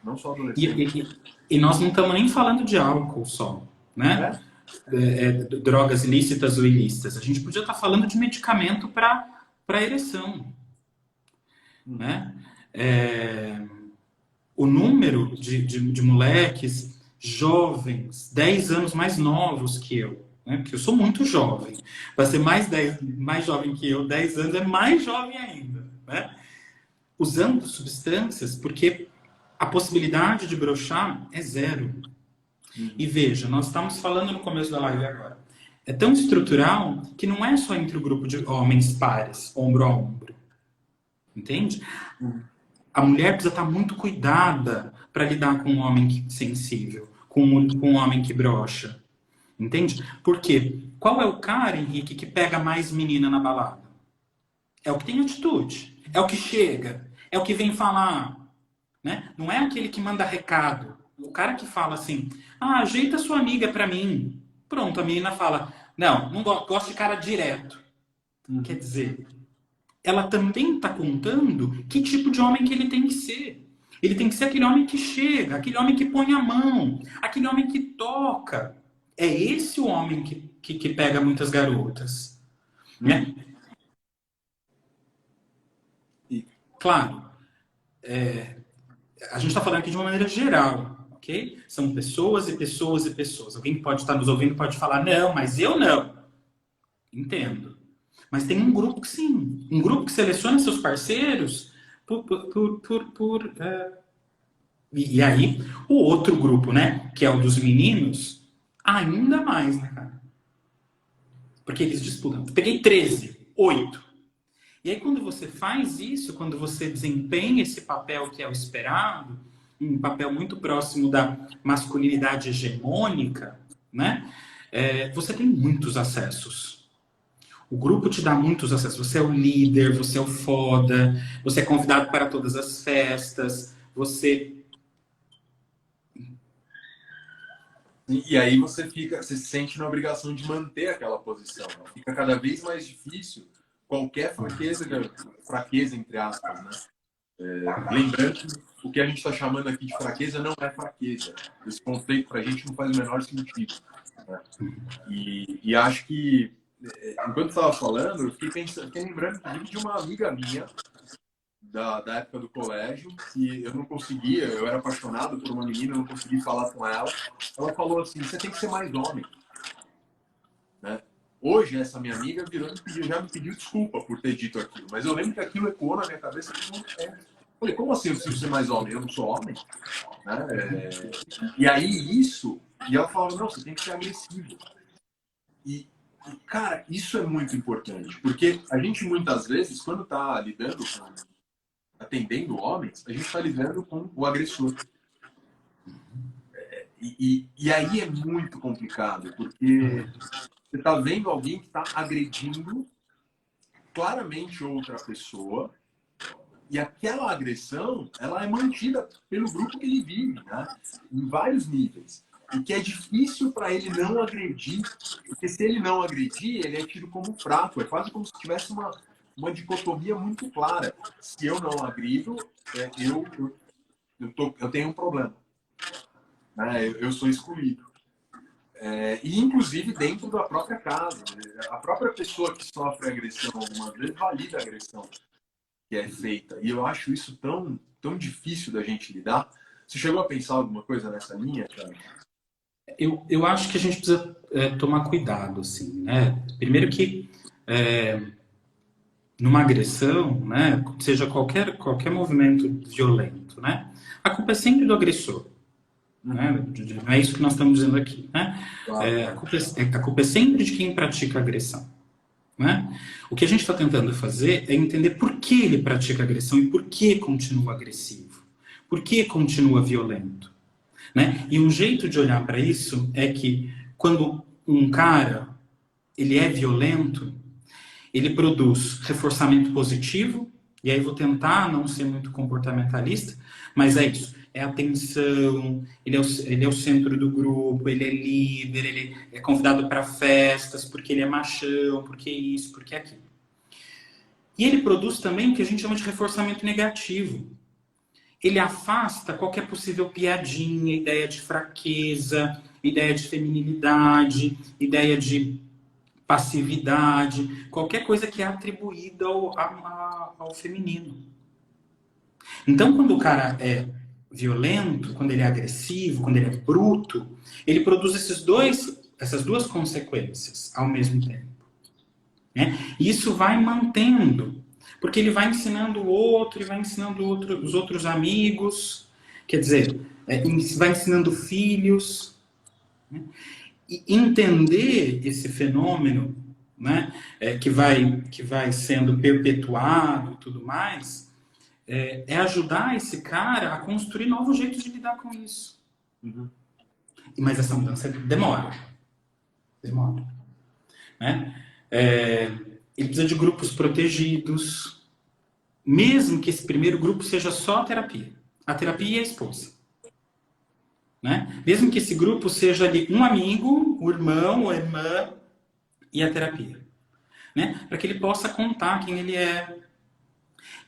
não só adolescentes. E nós não estamos nem falando de álcool só, né? Drogas ilícitas ou ilícitas. A gente podia estar falando de medicamento para ereção, né? O número de moleques jovens, 10 anos mais novos que eu, né? Porque eu sou muito jovem. Para ser mais jovem que eu, 10 anos é mais jovem ainda, né? Usando substâncias, porque a possibilidade de broxar é zero. E veja, nós estamos falando no começo da live agora. É tão estrutural que não é só entre o grupo de homens pares, ombro a ombro. Entende? A mulher precisa estar muito cuidada para lidar com um homem sensível, com um homem que broxa. Entende? Por quê? Qual é o cara, Henrique, que pega mais menina na balada? É o que tem atitude. É o que chega. É o que vem falar. Né? Não é aquele que manda recado. O cara que fala assim, ajeita sua amiga pra mim. Pronto, a menina fala, não gosto de cara direto. Quer dizer, ela também está contando que tipo de homem que ele tem que ser. Ele tem que ser aquele homem que chega, aquele homem que põe a mão, aquele homem que toca. É esse o homem que pega muitas garotas. Né? Claro, a gente está falando aqui de uma maneira geral. Okay? São pessoas e pessoas e pessoas. Alguém que pode estar nos ouvindo pode falar, não, mas eu não. Entendo. Mas tem um grupo que sim. Um grupo que seleciona seus parceiros E aí, o outro grupo, né, que é o dos meninos, ainda mais, né, cara? Porque eles disputam. Peguei 13, 8. E aí, quando você faz isso, quando você desempenha esse papel que é o esperado, um papel muito próximo da masculinidade hegemônica, né? Você tem muitos acessos. O grupo te dá muitos acessos. Você é o líder, você é o foda, você é convidado para todas as festas, você... E aí você se sente na obrigação de manter aquela posição. Né? Fica cada vez mais difícil qualquer fraqueza entre aspas, né? Lembrando que o que a gente está chamando aqui de fraqueza não é fraqueza. Esse conceito para a gente não faz o menor sentido. Né? E acho que, enquanto estava falando, eu fiquei lembrando inclusive de uma amiga minha da época do colégio, que eu não conseguia, eu era apaixonado por uma menina, eu não conseguia falar com ela. Ela falou assim: você tem que ser mais homem. Né? Hoje, essa minha amiga virou e já me pediu desculpa por ter dito aquilo, mas eu lembro que aquilo ecoou na minha cabeça. Eu falei: como assim eu preciso ser mais homem? Eu não sou homem? Né? E aí isso, e ela falou: não, você tem que ser agressivo. E, cara, isso é muito importante, porque a gente muitas vezes, quando está lidando atendendo homens, a gente está lidando com o agressor. E aí é muito complicado, porque você está vendo alguém que está agredindo claramente outra pessoa, e aquela agressão ela é mantida pelo grupo que ele vive, né? Em vários níveis. E que é difícil para ele não agredir, porque se ele não agredir, ele é tido como fraco. É quase como se tivesse uma dicotomia muito clara. Se eu não agrido, eu tenho um problema. Né? Eu sou excluído. E inclusive dentro da própria casa. A própria pessoa que sofre agressão algumas vezes valida a agressão que é feita. E eu acho isso tão, tão difícil da gente lidar. Você chegou a pensar alguma coisa nessa linha, cara? Eu acho que a gente precisa tomar cuidado, assim, né? Primeiro que numa agressão, né, seja qualquer movimento violento, né, a culpa é sempre do agressor. Né? Não é isso que nós estamos dizendo aqui. Né? Claro. A culpa é sempre de quem pratica agressão. Né? O que a gente está tentando fazer é entender por que ele pratica agressão e por que continua agressivo. Por que continua violento. Né? E um jeito de olhar para isso é que quando um cara ele é violento, ele produz reforçamento positivo, e aí vou tentar não ser muito comportamentalista, mas é isso. É atenção, ele é o centro do grupo, ele é líder, ele é convidado para festas, porque ele é machão, porque isso, porque aquilo. E ele produz também o que a gente chama de reforçamento negativo. Ele afasta qualquer possível piadinha, ideia de fraqueza, ideia de feminilidade, ideia de passividade, qualquer coisa que é atribuída ao feminino. Então, quando o cara é violento, quando ele é agressivo, quando ele é bruto, ele produz essas duas consequências ao mesmo tempo. Né? E isso vai mantendo, porque ele vai ensinando o outro, e vai ensinando os outros amigos, quer dizer, vai ensinando filhos. Né? E entender esse fenômeno, né, que vai sendo perpetuado e tudo mais, ajudar esse cara a construir novos jeitos de lidar com isso. Uhum. Mas essa mudança demora. Demora. Né? Ele precisa de grupos protegidos, mesmo que esse primeiro grupo seja só a terapia. A terapia e a esposa. Né? Mesmo que esse grupo seja ali um amigo, o irmão, a irmã e a terapia. Né? Para que ele possa contar quem ele é.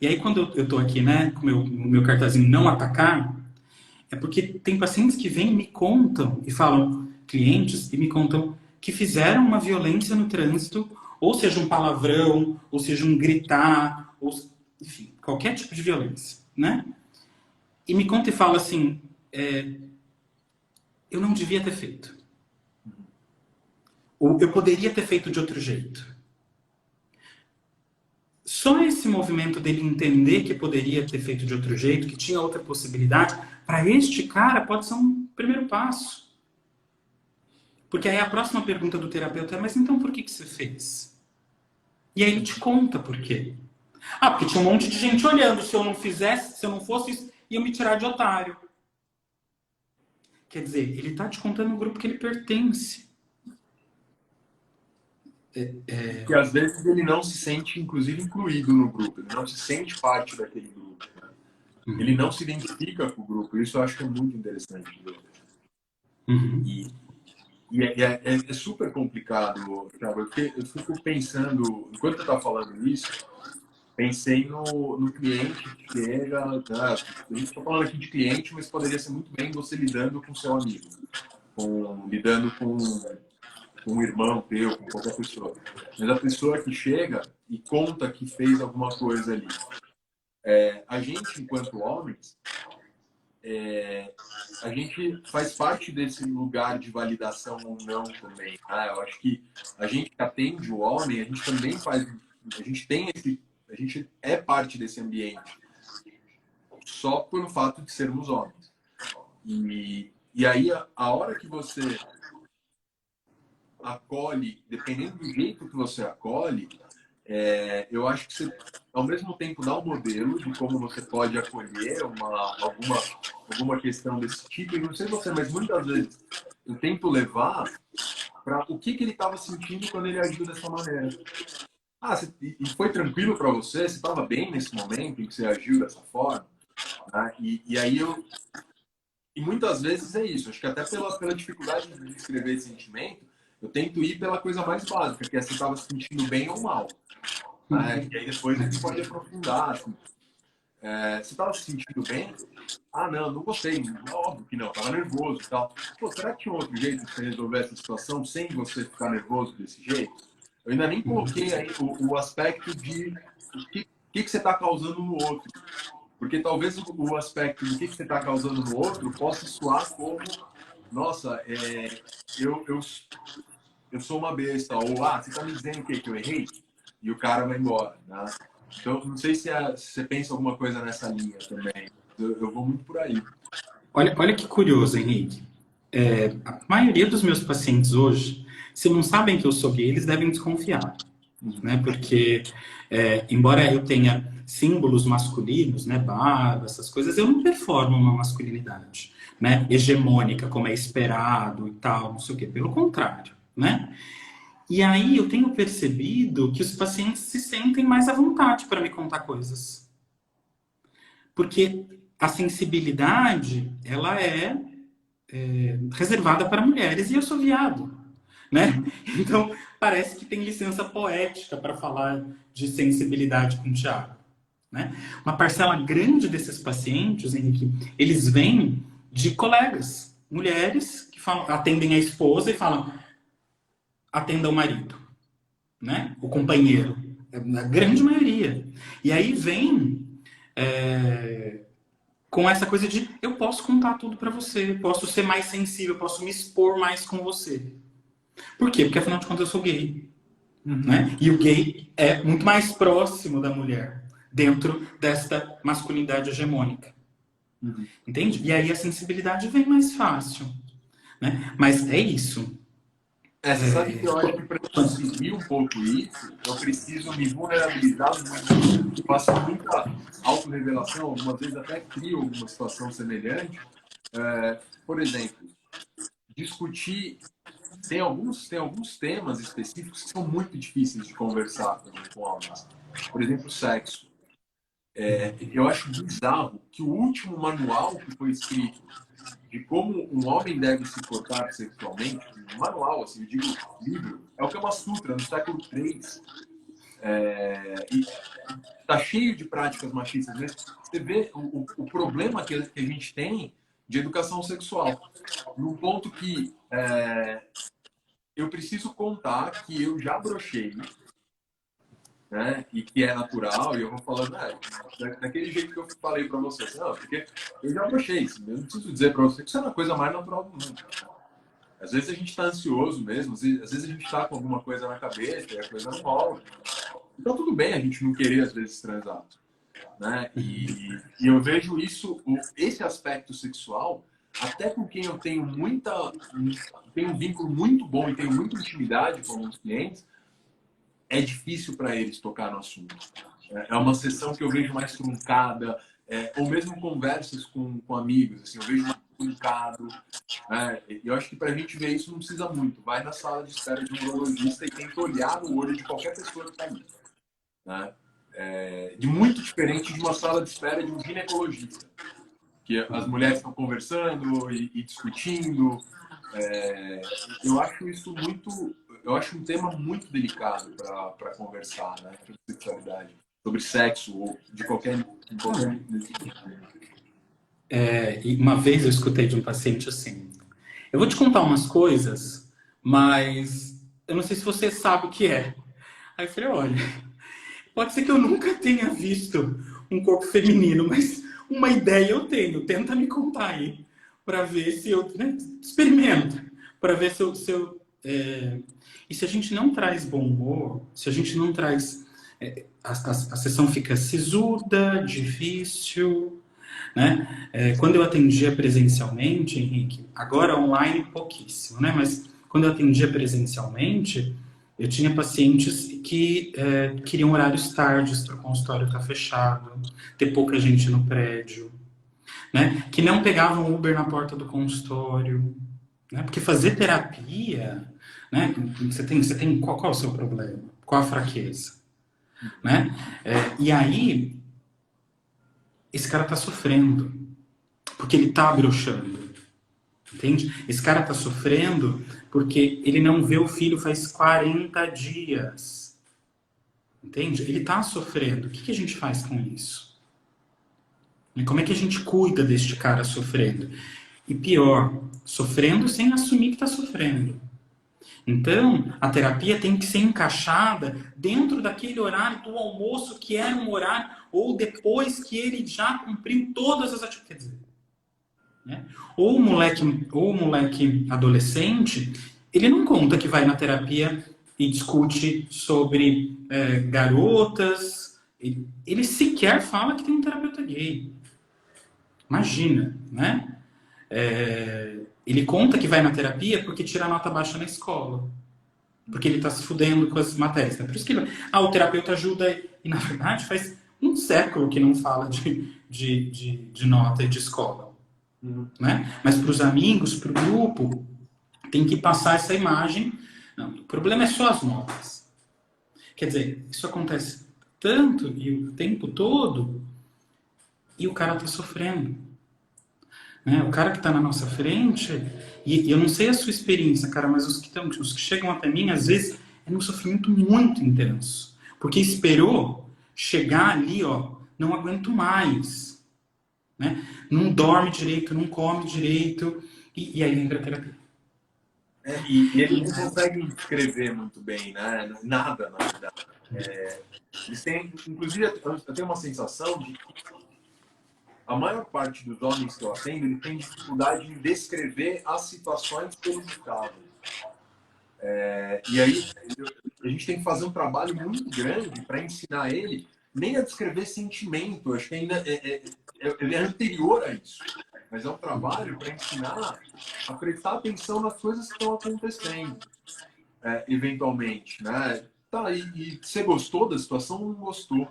E aí, quando eu estou aqui, né, com o meu cartazinho não atacar, é porque tem pacientes que vêm e me contam, e falam, clientes, e me contam que fizeram uma violência no trânsito, ou seja um palavrão, ou seja um gritar, ou, enfim, qualquer tipo de violência, né? E me conta e fala assim, eu não devia ter feito. Ou eu poderia ter feito de outro jeito. só esse movimento dele entender que poderia ter feito de outro jeito, que tinha outra possibilidade, para este cara pode ser um primeiro passo. Porque aí a próxima pergunta do terapeuta é, mas então por que você fez? E aí ele te conta por quê. Ah, porque tinha um monte de gente olhando. Se eu não fizesse, se eu não fosse isso, ia me tirar de otário. Quer dizer, ele está te contando o grupo que ele pertence. Que às vezes ele não se sente, inclusive, incluído no grupo. Ele não se sente parte daquele grupo. Né? Ele não se identifica com o grupo. Isso eu acho que é muito interessante. Uhum. É super complicado, Thiago, porque eu fico pensando, enquanto eu estava falando isso, pensei no cliente que chega, tá? A gente está falando aqui de cliente, mas poderia ser muito bem você lidando com seu amigo, lidando com um irmão teu, com qualquer pessoa. Mas a pessoa que chega e conta que fez alguma coisa ali. A gente, enquanto homens, a gente faz parte desse lugar de validação ou não também. Tá? Eu acho que a gente que atende o homem, a gente também faz, a gente é parte desse ambiente, só pelo fato de sermos homens. E aí, a hora que você acolhe, dependendo do jeito que você acolhe, eu acho que você, ao mesmo tempo, dá um modelo de como você pode acolher alguma questão desse tipo. E não sei você, mas muitas vezes eu tento levar para o que ele estava sentindo quando ele agiu dessa maneira. E foi tranquilo para você? Você estava bem nesse momento em que você agiu dessa forma? Né? E muitas vezes é isso. Acho que até pela dificuldade de descrever esse sentimento, eu tento ir pela coisa mais básica, que é se estava se sentindo bem ou mal. E aí depois a gente pode aprofundar. Assim. Você estava se sentindo bem? Ah, não gostei. Óbvio que não, estava nervoso e tal. Pô, será que tinha outro jeito de você resolver essa situação sem você ficar nervoso desse jeito? Eu ainda nem coloquei aí o aspecto de o que você está causando no outro. Porque talvez o aspecto do que você está causando no outro possa soar como, nossa, eu sou uma besta. Ou, você está me dizendo que eu errei? E o cara vai embora. Né? Então, não sei se você pensa alguma coisa nessa linha também. Eu vou muito por aí. Olha que curioso, Henrique. A maioria dos meus pacientes hoje, se não sabem que eu sou gay, eles devem desconfiar. Né? Porque, embora eu tenha símbolos masculinos, né, barba, essas coisas, eu não performo uma masculinidade, né, hegemônica, como é esperado e tal, não sei o quê. Pelo contrário, né? E aí eu tenho percebido que os pacientes se sentem mais à vontade para me contar coisas. Porque a sensibilidade, ela é reservada para mulheres e eu sou viado, né? Então, parece que tem licença poética para falar de sensibilidade com o Thiago, né? Uma parcela grande desses pacientes, Henrique, eles vêm de colegas, mulheres que falam, atendem a esposa e falam, atenda o marido, né? O companheiro, a grande maioria. E aí vem com essa coisa de eu posso contar tudo para você, posso ser mais sensível, posso me expor mais com você. Por quê? Porque afinal de contas eu sou gay. Né? E o gay é muito mais próximo da mulher dentro desta masculinidade hegemônica. Entende? E aí a sensibilidade vem mais fácil. Né? Mas é isso. Você sabe que eu acho que para conseguir um pouco isso, eu preciso me vulnerabilizar muito. Eu faço muita autorrevelação, algumas vezes até crio alguma situação semelhante. Por exemplo, discutir. Tem alguns temas específicos que são muito difíceis de conversar com homens. Por exemplo, sexo. Eu acho bizarro que o último manual que foi escrito de como um homem deve se portar sexualmente, um manual, assim, eu digo livro, é o Kama Sutra, no século III. E está cheio de práticas machistas. Né? Você vê o problema que a gente tem de educação sexual. No ponto que eu preciso contar que eu já brochei, né? E que é natural, e eu vou falando, daquele jeito que eu falei para você, assim, não, porque eu já brochei, assim, eu não preciso dizer para você que isso é uma coisa mais natural do mundo. Às vezes a gente está ansioso mesmo, às vezes a gente está com alguma coisa na cabeça e a coisa não rola. Então tudo bem a gente não querer às vezes transar, né? E eu vejo isso, esse aspecto sexual, até com quem eu tenho tenho um vínculo muito bom e tenho muita intimidade com alguns clientes, é difícil para eles tocar no assunto. É uma sessão que eu vejo mais truncada, ou mesmo conversas com amigos, assim, eu vejo mais truncado. E eu acho que para a gente ver isso não precisa muito. Vai na sala de espera de um urologista e tenta olhar no olho de qualquer pessoa que está ali. Né? De muito diferente de uma sala de espera de um ginecologista, que as mulheres estão conversando e discutindo. Eu acho isso muito, eu acho um tema muito delicado para conversar, né, sobre sexualidade, sobre sexo ou de qualquer. E uma vez eu escutei de um paciente assim: eu vou te contar umas coisas, mas eu não sei se você sabe o que é. Aí eu falei: olha, pode ser que eu nunca tenha visto um corpo feminino, mas uma ideia eu tenho. Tenta me contar aí, para ver se eu, né, experimento, para ver se eu. E se a gente não traz bom humor, se a gente não traz. A sessão fica sisuda, difícil, né? Quando eu atendia presencialmente, Henrique, agora online pouquíssimo, né? Mas quando eu atendia presencialmente, eu tinha pacientes que queriam horários tardes para o consultório estar fechado, ter pouca gente no prédio, né? Que não pegavam Uber na porta do consultório, né? Porque fazer terapia, né? Você tem qual é o seu problema? Qual a fraqueza, né? E aí esse cara está sofrendo porque ele está broxando. Entende? Esse cara está sofrendo porque ele não vê o filho faz 40 dias. Entende? Ele está sofrendo. O que a gente faz com isso? E como é que a gente cuida deste cara sofrendo? E pior, sofrendo sem assumir que está sofrendo. Então, a terapia tem que ser encaixada dentro daquele horário do almoço, que era um horário, ou depois que ele já cumpriu todas as atividades. Né? Ou o moleque adolescente, ele não conta que vai na terapia e discute sobre garotas. Ele sequer fala que tem um terapeuta gay. Imagina, né? Ele conta que vai na terapia porque tira nota baixa na escola. Porque ele está se fudendo com as matérias. Né? Por isso que o terapeuta ajuda. E, na verdade, faz um século que não fala de nota e de escola. Né? Mas para os amigos, para o grupo, tem que passar essa imagem. Não, o problema é só as notas. Quer dizer, isso acontece tanto e o tempo todo e o cara está sofrendo. Né? O cara que está na nossa frente, e eu não sei a sua experiência, cara, mas os que chegam até mim, às vezes, é um sofrimento muito intenso. Porque esperou chegar ali, ó, não aguento mais. Né? Não dorme direito, não come direito, e aí vem para terapia. E eles não conseguem escrever muito bem, né? Nada, na verdade. Eles têm, inclusive, eu tenho uma sensação de que a maior parte dos homens que eu atendo, eles têm dificuldade em descrever as situações que eles estavam. E aí, a gente tem que fazer um trabalho muito grande para ensinar ele nem a descrever sentimento. Acho que ainda ele é anterior a isso. Mas é um trabalho para ensinar a prestar atenção nas coisas que estão acontecendo, eventualmente. Né? Tá, e você gostou da situação ou não gostou?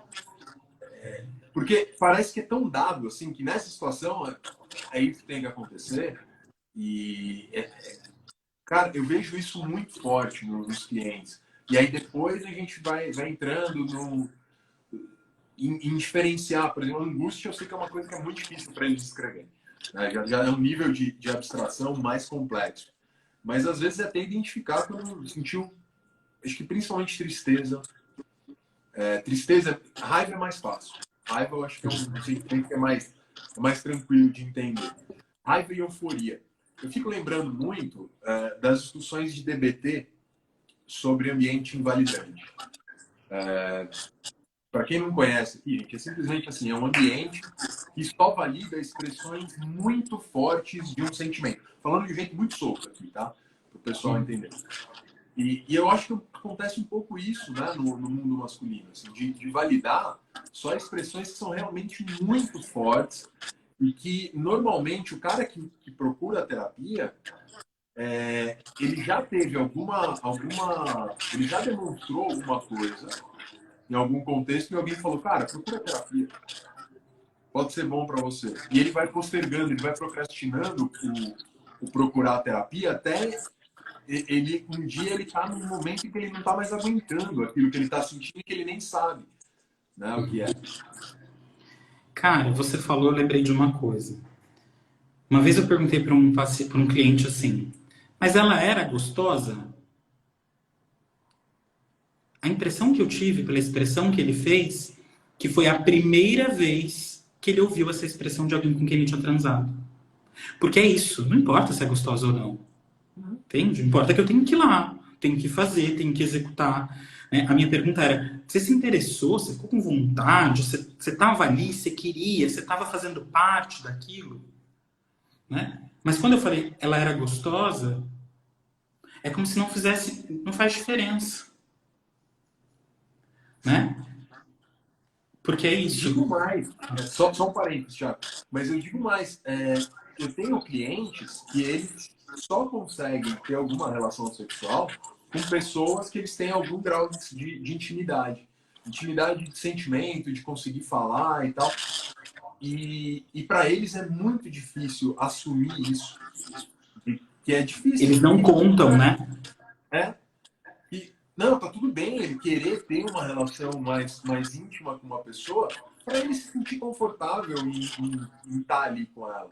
Porque parece que é tão dado assim que nessa situação é isso que tem que acontecer. E, cara, eu vejo isso muito forte nos clientes. E aí depois a gente vai entrando em diferenciar. Por exemplo, a angústia eu sei que é uma coisa que é muito difícil para eles descrever. Né? Já é um nível de abstração mais complexo. Mas às vezes é até identificar quando sentiu, acho que principalmente tristeza. Tristeza, raiva é mais fácil. Raiva eu acho que é um sentimento que é mais tranquilo de entender. Raiva e euforia. Eu fico lembrando muito das discussões de DBT sobre ambiente invalidante. Para quem não conhece aqui, gente, é simplesmente assim, é um ambiente que só valida expressões muito fortes de um sentimento. Falando de um jeito muito solto aqui, tá? Para o pessoal entender. E eu acho que acontece um pouco isso, né, no mundo masculino, assim, de validar só expressões que são realmente muito fortes e que, normalmente, o cara que procura a terapia, ele já teve ele já demonstrou alguma coisa em algum contexto e alguém falou, cara, procura terapia, pode ser bom para você. E ele vai postergando, ele vai procrastinando o procurar a terapia até ele um dia ele tá num momento em que ele não tá mais aguentando aquilo que ele tá sentindo e que ele nem sabe, né, o que é. Cara, você falou, eu lembrei de uma coisa. Uma vez eu perguntei para um cliente assim, mas ela era gostosa? A impressão que eu tive pela expressão que ele fez, que foi a primeira vez que ele ouviu essa expressão de alguém com quem ele tinha transado. Porque é isso, não importa se é gostosa ou não. Entende? Importa que eu tenho que ir lá, tenho que fazer, tenho que executar. Né? A minha pergunta era, você se interessou, você ficou com vontade, você estava ali, você queria, você estava fazendo parte daquilo? Né? Mas quando eu falei, ela era gostosa, é como se não fizesse, não faz diferença. Né? Porque é E digo isso. mais, só um parênteses, Thiago, mas eu digo mais, eu tenho clientes que eles só conseguem ter alguma relação sexual com pessoas que eles têm algum grau de intimidade. Intimidade de sentimento, de conseguir falar e tal. E para eles é muito difícil assumir isso. Que é difícil, Eles não porque contam, né? é, e, não, tá tudo bem ele querer ter uma relação mais íntima com uma pessoa para ele se sentir confortável em estar ali com ela.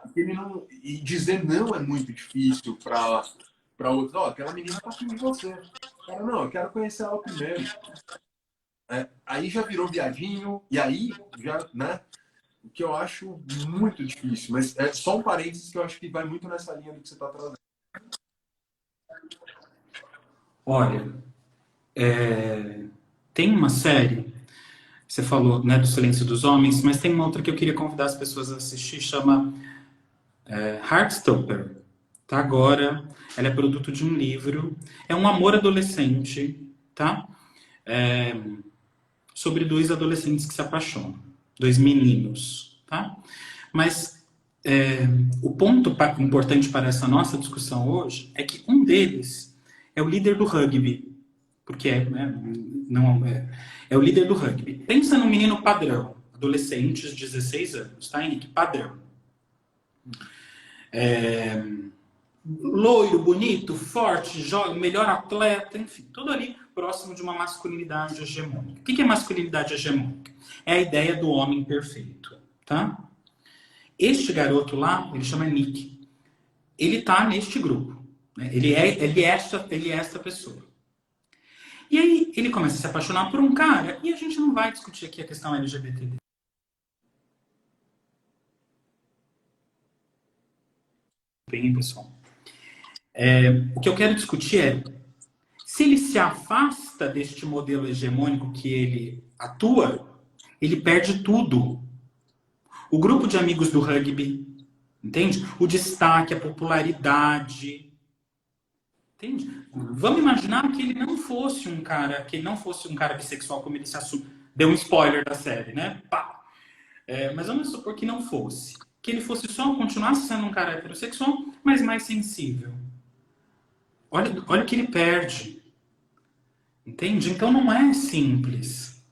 Porque ele não, e dizer não é muito difícil para outros. Ó, aquela menina tá afim de você. Cara, não, eu quero conhecer ela primeiro. Aí já virou viadinho, e aí já, né? O que eu acho muito difícil. Mas é só um parênteses que eu acho que vai muito nessa linha do que você está trazendo. Olha, tem uma série, você falou, né, do Silêncio dos Homens, mas tem uma outra que eu queria convidar as pessoas a assistir, chama Heartstopper. Tá agora, ela é produto de um livro, é um amor adolescente, tá? É, sobre dois adolescentes que se apaixonam, dois meninos, tá? Mas o ponto importante para essa nossa discussão hoje é que um deles é o líder do rugby, porque não é o líder do rugby. Pensa no menino padrão, adolescentes, de 16 anos, tá, Henrique? Padrão. Loiro, bonito, forte, joga, melhor atleta, enfim, tudo ali próximo de uma masculinidade hegemônica. O que é masculinidade hegemônica? É a ideia do homem perfeito, tá? Este garoto lá, ele chama Nick. Ele tá neste grupo. Né? Ele é esta pessoa. E aí ele começa a se apaixonar por um cara, e a gente não vai discutir aqui a questão LGBT dele. Bem, pessoal. O que eu quero discutir é se ele se afasta deste modelo hegemônico que ele atua, ele perde tudo. O grupo de amigos do rugby, entende? O destaque, a popularidade. Entende? Vamos imaginar que ele não fosse um cara, bissexual, como ele se assume. Deu um spoiler da série, né? Pá. Mas vamos supor que não fosse. Que ele fosse só, continuasse sendo um cara heterossexual, mas mais sensível. Olha o que ele perde. Entende? Então não é simples.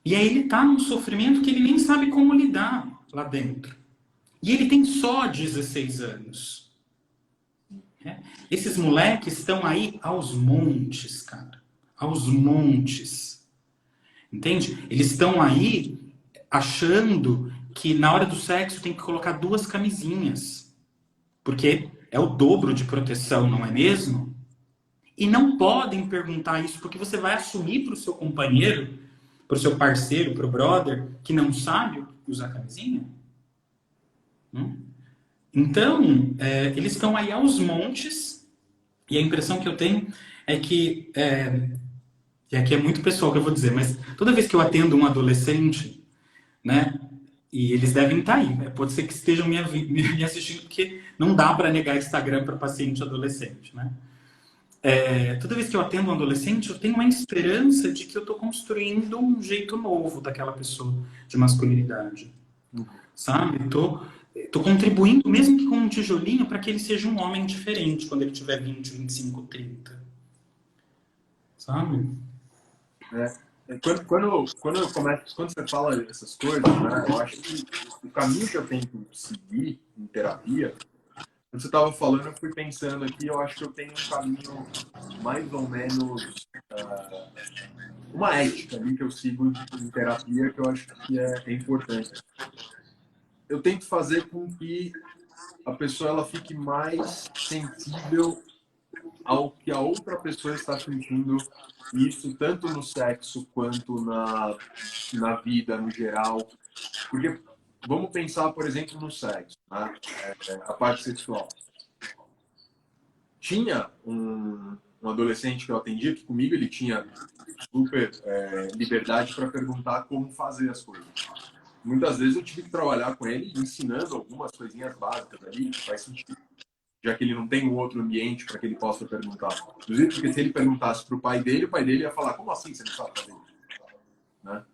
E aí ele tá num sofrimento que ele nem sabe como lidar lá dentro. E ele tem só 16 anos. Esses moleques estão aí aos montes, cara. Aos montes. Entende? Eles estão aí achando que na hora do sexo tem que colocar 2 camisinhas. Porque é o dobro de proteção, não é mesmo? E não podem perguntar isso, porque você vai assumir para o seu companheiro, para o seu parceiro, para o brother, que não sabe usar camisinha? Então, eles estão aí aos montes, e a impressão que eu tenho é que, e aqui é muito pessoal que eu vou dizer, mas toda vez que eu atendo um adolescente, né, e eles devem estar aí, né, pode ser que estejam me assistindo, porque não dá para negar Instagram para paciente adolescente, né? Toda vez que eu atendo um adolescente, eu tenho uma esperança de que eu estou construindo um jeito novo daquela pessoa de masculinidade, sabe? Tô contribuindo, mesmo que com um tijolinho, para que ele seja um homem diferente quando ele tiver 20, 25, 30, sabe? Quando você fala essas coisas, né, eu acho que o caminho que eu tento seguir em terapia, quando você estava falando, eu fui pensando aqui, eu acho que eu tenho um caminho mais ou menos, uma ética ali que eu sigo em terapia que eu acho que é importante. Eu tento fazer com que a pessoa ela fique mais sensível ao que a outra pessoa está sentindo, isso tanto no sexo quanto na vida no geral. Porque vamos pensar, por exemplo, no sexo, né? A parte sexual. Tinha um adolescente que eu atendia que comigo ele tinha super liberdade para perguntar como fazer as coisas. Muitas vezes eu tive que trabalhar com ele ensinando algumas coisinhas básicas ali, que faz sentido, já que ele não tem um outro ambiente para que ele possa perguntar. Inclusive, porque se ele perguntasse para o pai dele ia falar, como assim você não sabe fazer isso? Né?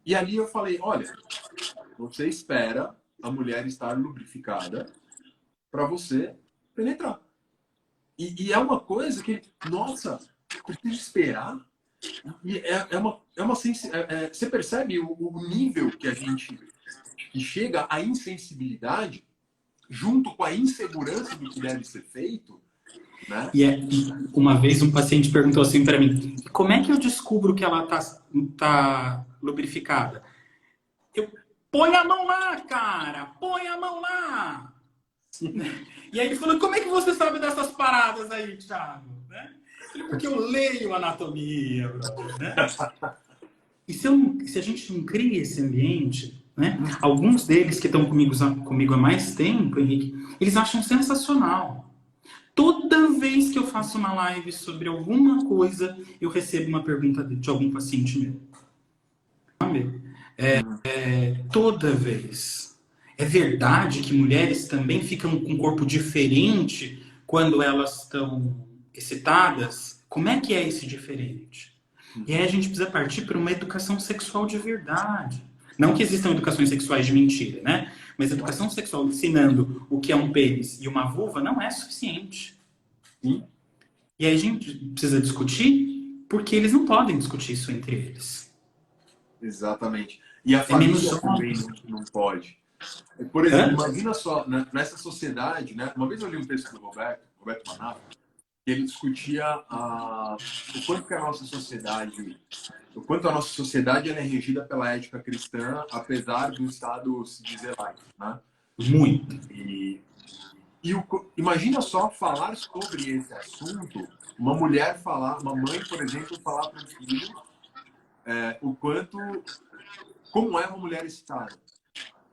E ali eu falei, olha, você espera a mulher estar lubrificada para você penetrar. E é uma coisa que, nossa, preciso esperar. E você percebe o nível que a gente que chega à insensibilidade junto com a insegurança do que deve ser feito, né? E uma vez um paciente perguntou assim para mim: como é que eu descubro que ela tá lubrificada? Eu põe a mão lá, cara, põe a mão lá. E aí ele falou: como é que você sabe dessas paradas aí, Thiago? Né? Porque eu leio anatomia, brother, né? E se a gente não cria esse ambiente, né? Alguns deles que estão comigo há mais tempo, Henrique, eles acham sensacional. Toda vez que eu faço uma live sobre alguma coisa, eu recebo uma pergunta de algum paciente meu. Sabe? Toda vez. É verdade que mulheres também ficam com um corpo diferente quando elas estão excitadas? Como é que é esse diferente? E aí a gente precisa partir para uma educação sexual de verdade. Não que existam educações sexuais de mentira, né? Mas educação sexual ensinando o que é um pênis e uma vulva não é suficiente. Sim. E aí a gente precisa discutir porque eles não podem discutir isso entre eles. Exatamente. E a É menos família também óbvio. não pode. Por exemplo, Hã? imagina só, né, nessa sociedade, né? Uma vez eu li um texto do Roberto Manato, que ele discutia o quanto que a nossa sociedade, o quanto a nossa sociedade ela é regida pela ética cristã, apesar do Estado se dizer laico, né? Muito. Imagina só falar sobre esse assunto, uma mulher falar, uma mãe, por exemplo, falar para um filho o quanto, como é uma mulher excitada.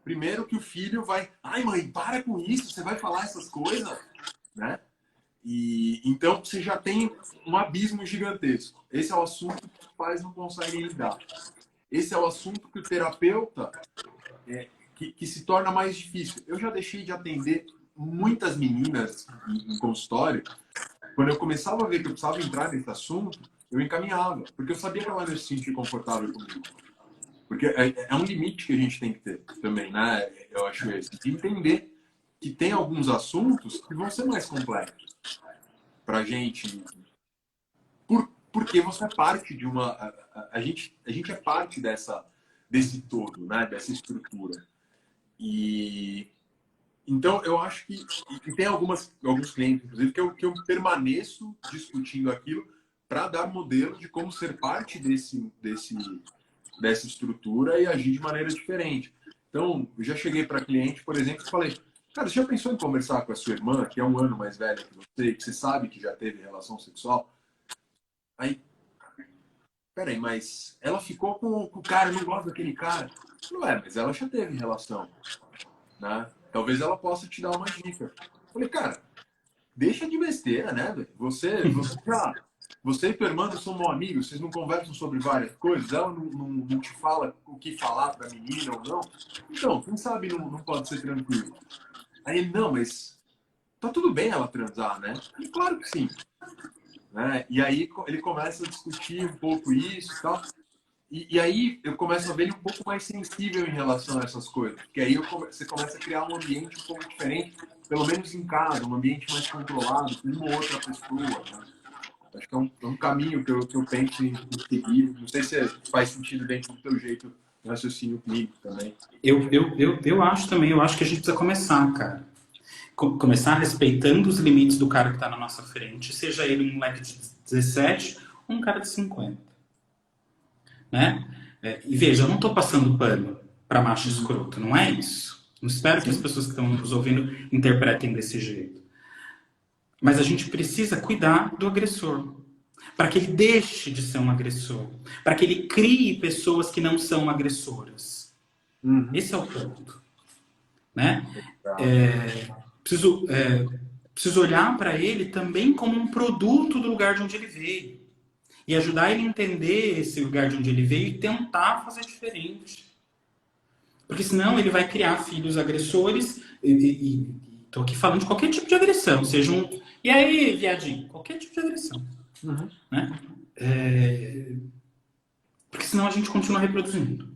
Primeiro que o filho vai, ai mãe, para com isso, você vai falar essas coisas, né? E então você já tem um abismo gigantesco. Esse é o assunto que os pais não conseguem lidar. Esse é o assunto que o terapeuta que se torna mais difícil. Eu já deixei de atender muitas meninas em consultório. Quando eu começava a ver que eu precisava entrar nesse assunto, eu encaminhava, porque eu sabia que ela não se sentia confortável comigo. Porque é um limite que a gente tem que ter também, né? Eu acho esse. De entender que tem alguns assuntos que vão ser mais complexos pra gente. Porque você é parte de uma. A gente é parte desse todo, né? Dessa estrutura. E então eu acho que. E tem alguns clientes, inclusive, que eu permaneço discutindo aquilo para dar modelo de como ser parte dessa estrutura e agir de maneira diferente. Então, eu já cheguei para cliente, por exemplo, e falei: cara, você já pensou em conversar com a sua irmã, que é um ano mais velha que você, que você sabe que já teve relação sexual? Aí, peraí, mas ela ficou com o cara, não gosta daquele cara? Não é, mas ela já teve relação, né? Talvez ela possa te dar uma dica. Falei, cara, deixa de besteira, né, velho? Você e tua irmã não são bons amigos, vocês não conversam sobre várias coisas, ela não te fala o que falar pra menina ou não. Então, quem sabe não pode ser tranquilo. Aí ele, não, mas tá tudo bem ela transar, né? E claro que sim. Né? E aí ele começa a discutir um pouco isso e tal. E aí eu começo a ver ele um pouco mais sensível em relação a essas coisas. Porque aí você começa a criar um ambiente um pouco diferente, pelo menos em casa, um ambiente mais controlado, com uma ou outra pessoa. Né? Acho que é um caminho que eu penso em seguir. Não sei se faz sentido dentro do teu jeito de raciocínio comigo também. Eu acho também, eu acho que a gente precisa começar, cara. Começar respeitando os limites do cara que está na nossa frente, seja ele um moleque de 17 ou um cara de 50. Né? E veja, eu não estou passando pano para macho escroto, não é isso. Não espero que as pessoas que estão nos ouvindo interpretem desse jeito. Mas a gente precisa cuidar do agressor, para que ele deixe de ser um agressor, para que ele crie pessoas que não são agressoras. Esse é o ponto. Né? Preciso olhar para ele também como um produto do lugar de onde ele veio. E ajudar ele a entender esse lugar de onde ele veio e tentar fazer diferente. Porque senão ele vai criar filhos agressores e tô aqui falando de qualquer tipo de agressão, seja um... E aí, viadinho? Qualquer tipo de agressão. Né? Porque senão a gente continua reproduzindo.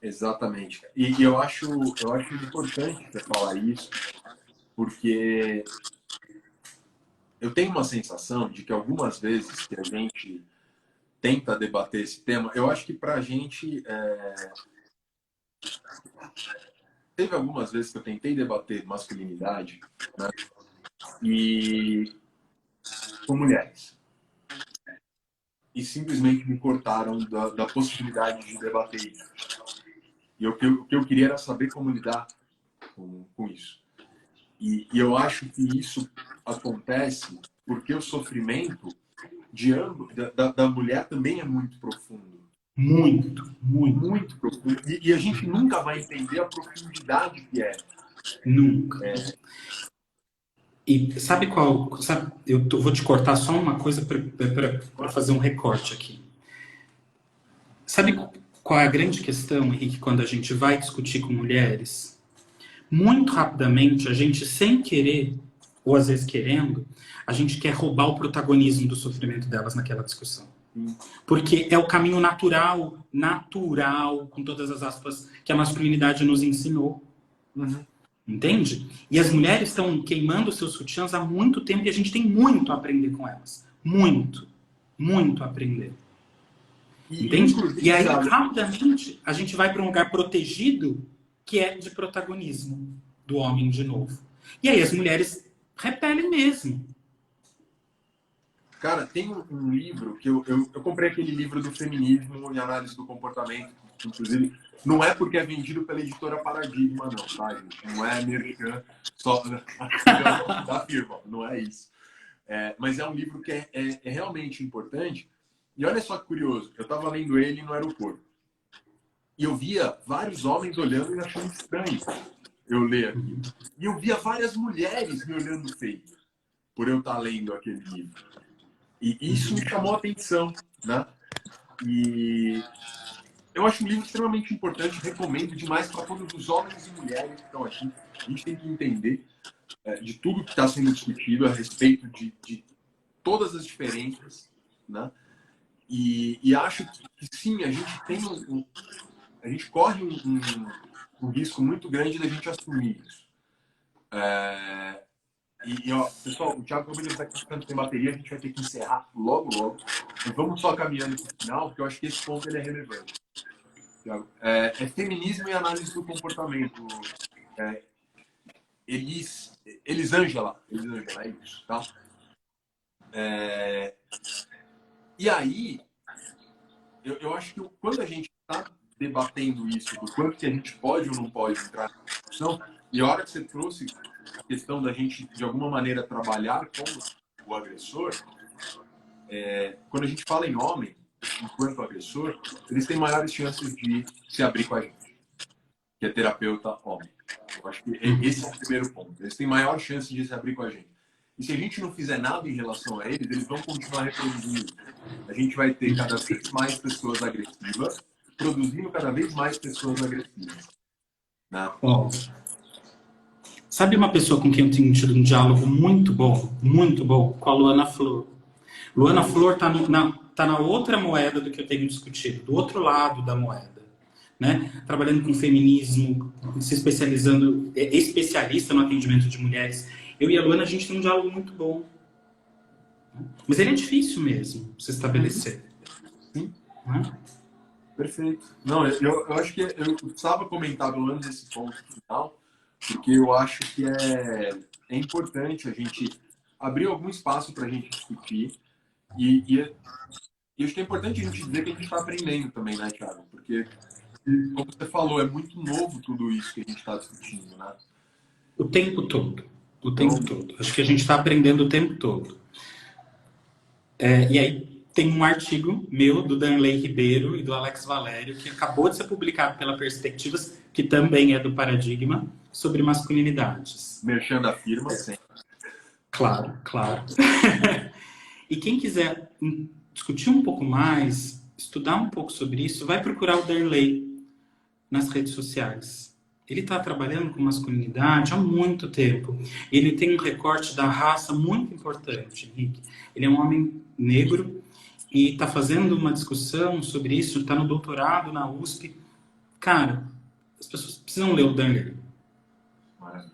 Exatamente. E eu acho importante você falar isso, porque eu tenho uma sensação de que algumas vezes que a gente tenta debater esse tema, eu acho que para a gente... Teve algumas vezes que eu tentei debater masculinidade, né? E com mulheres. E simplesmente me cortaram da possibilidade de debater isso. E o que eu queria era saber como lidar com isso. E eu acho que isso acontece porque o sofrimento da mulher também é muito profundo. Muito, muito. Muito profundo. E a gente nunca vai entender a profundidade que é. Nunca. E sabe qual... vou te cortar só uma coisa para fazer um recorte aqui. Sabe qual é a grande questão, Henrique, quando a gente vai discutir com mulheres? Muito rapidamente, a gente, sem querer, ou às vezes querendo, a gente quer roubar o protagonismo do sofrimento delas naquela discussão. Porque é o caminho natural, com todas as aspas, que a masculinidade nos ensinou. Entende? E as mulheres estão queimando seus sutiãs há muito tempo e a gente tem muito a aprender com elas. Muito. Muito a aprender. Entende? E aí, rapidamente, a gente vai para um lugar protegido que é de protagonismo do homem de novo. E aí as mulheres repelem mesmo. Cara, tem um livro que eu comprei aquele livro do feminismo e análise do comportamento, inclusive, não é porque é vendido pela editora Paradigma, não, tá, gente? Não é merchan só da firma, não é isso. Mas é um livro que é realmente importante. E olha só que curioso, eu estava lendo ele no aeroporto. E eu via vários homens olhando e achando estranho eu ler aquilo. E eu via várias mulheres me olhando feio por eu estar lendo aquele livro. E isso me chamou a atenção, né? E eu acho um livro extremamente importante, recomendo demais para todos os homens e mulheres que estão aqui. A gente tem que entender de tudo que está sendo discutido a respeito de todas as diferenças, né? E acho que sim, a gente tem a gente corre um risco muito grande da gente assumir isso. Ó, pessoal, o Thiago Camilo está aqui ficando sem bateria, a gente vai ter que encerrar logo, logo. Mas vamos só caminhando para o final, porque eu acho que esse ponto ele é relevante. Thiago, é feminismo e análise do comportamento. Elisângela, é isso, tá? E aí, eu acho que quando a gente está debatendo isso, do quanto que a gente pode ou não pode entrar na discussão, e a hora que você trouxe a questão da gente, de alguma maneira, trabalhar com o agressor, quando a gente fala em homem, enquanto agressor, eles têm maiores chances de se abrir com a gente, que é terapeuta homem. Eu acho que esse é o primeiro ponto. Eles têm maior chance de se abrir com a gente. E se a gente não fizer nada em relação a eles vão continuar reproduzindo. A gente vai ter cada vez mais pessoas agressivas, produzindo cada vez mais pessoas agressivas. Né? Sabe uma pessoa com quem eu tenho tido um diálogo muito bom, com a Luana Flor. Luana Flor tá na outra moeda do que eu tenho discutido, do outro lado da moeda. Né? Trabalhando com feminismo, se especializando, é especialista no atendimento de mulheres. Eu e a Luana, a gente tem um diálogo muito bom. Mas ele é difícil mesmo, se estabelecer. Sim. Né? Perfeito. Não, eu acho que eu precisava comentar pelo menos esse ponto final, porque eu acho que é importante a gente abrir algum espaço para a gente discutir e acho que é importante a gente dizer que a gente está aprendendo também, né, Thiago? Porque, como você falou, é muito novo tudo isso que a gente está discutindo, né? O tempo todo. O Então, tempo todo. Acho que a gente está aprendendo o tempo todo. E aí tem um artigo meu, do Danley Ribeiro e do Alex Valério, que acabou de ser publicado pela Perspectivas, que também é do Paradigma, sobre masculinidades. merchan da firma, sempre. Claro, claro. E quem quiser discutir um pouco mais, estudar um pouco sobre isso, vai procurar o Danley nas redes sociais. Ele está trabalhando com masculinidade há muito tempo. Ele tem um recorte da raça muito importante, Henrique. Ele é um homem negro e está fazendo uma discussão sobre isso, está no doutorado na USP. Cara, as pessoas precisam ler o Danley. Maravilha.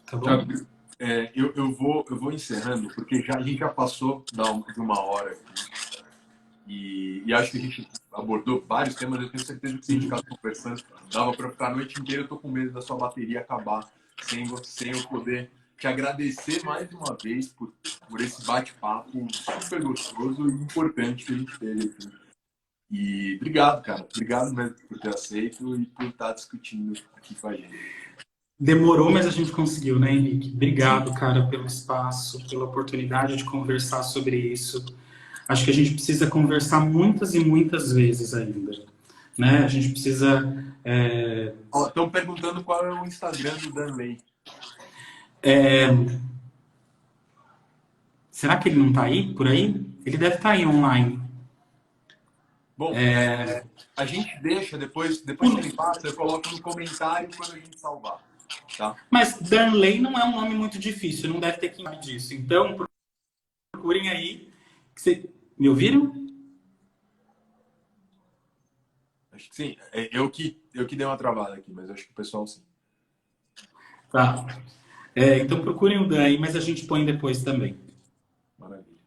Tá bom? Eu vou encerrando, porque a gente já passou de uma hora aqui. E acho que a gente abordou vários temas. Eu tenho certeza que se a gente ficar conversando, dava para ficar a noite inteira. Eu tô com medo da sua bateria acabar sem eu poder te agradecer mais uma vez por esse bate-papo super gostoso e importante que a gente teve aqui. E obrigado, cara. Obrigado mesmo por ter aceito e por estar discutindo aqui com a gente. Demorou, mas a gente conseguiu, né, Henrique? Obrigado, cara, pelo espaço, pela oportunidade de conversar sobre isso. Acho que a gente precisa conversar muitas e muitas vezes ainda. Né? A gente precisa... Estão perguntando qual é o Instagram do Danley. Será que ele não está aí, por aí? Ele deve estar aí online. Bom, a gente deixa, depois que ele passa, eu coloco no comentário quando a gente salvar. Tá? Mas Danley não é um nome muito difícil, não deve ter quem sabe disso. Então, procurem aí. Me ouviram? Acho que sim. Eu que dei uma travada aqui, mas acho que o pessoal sim. Tá. Então procurem o Dan aí, mas a gente põe depois também. Maravilha.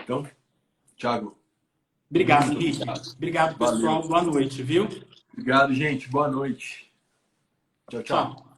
Então, Thiago. Obrigado, Henrique. Obrigado, pessoal. Valeu. Boa noite, viu? Obrigado, gente. Boa noite. Tchau, tchau. Tchau.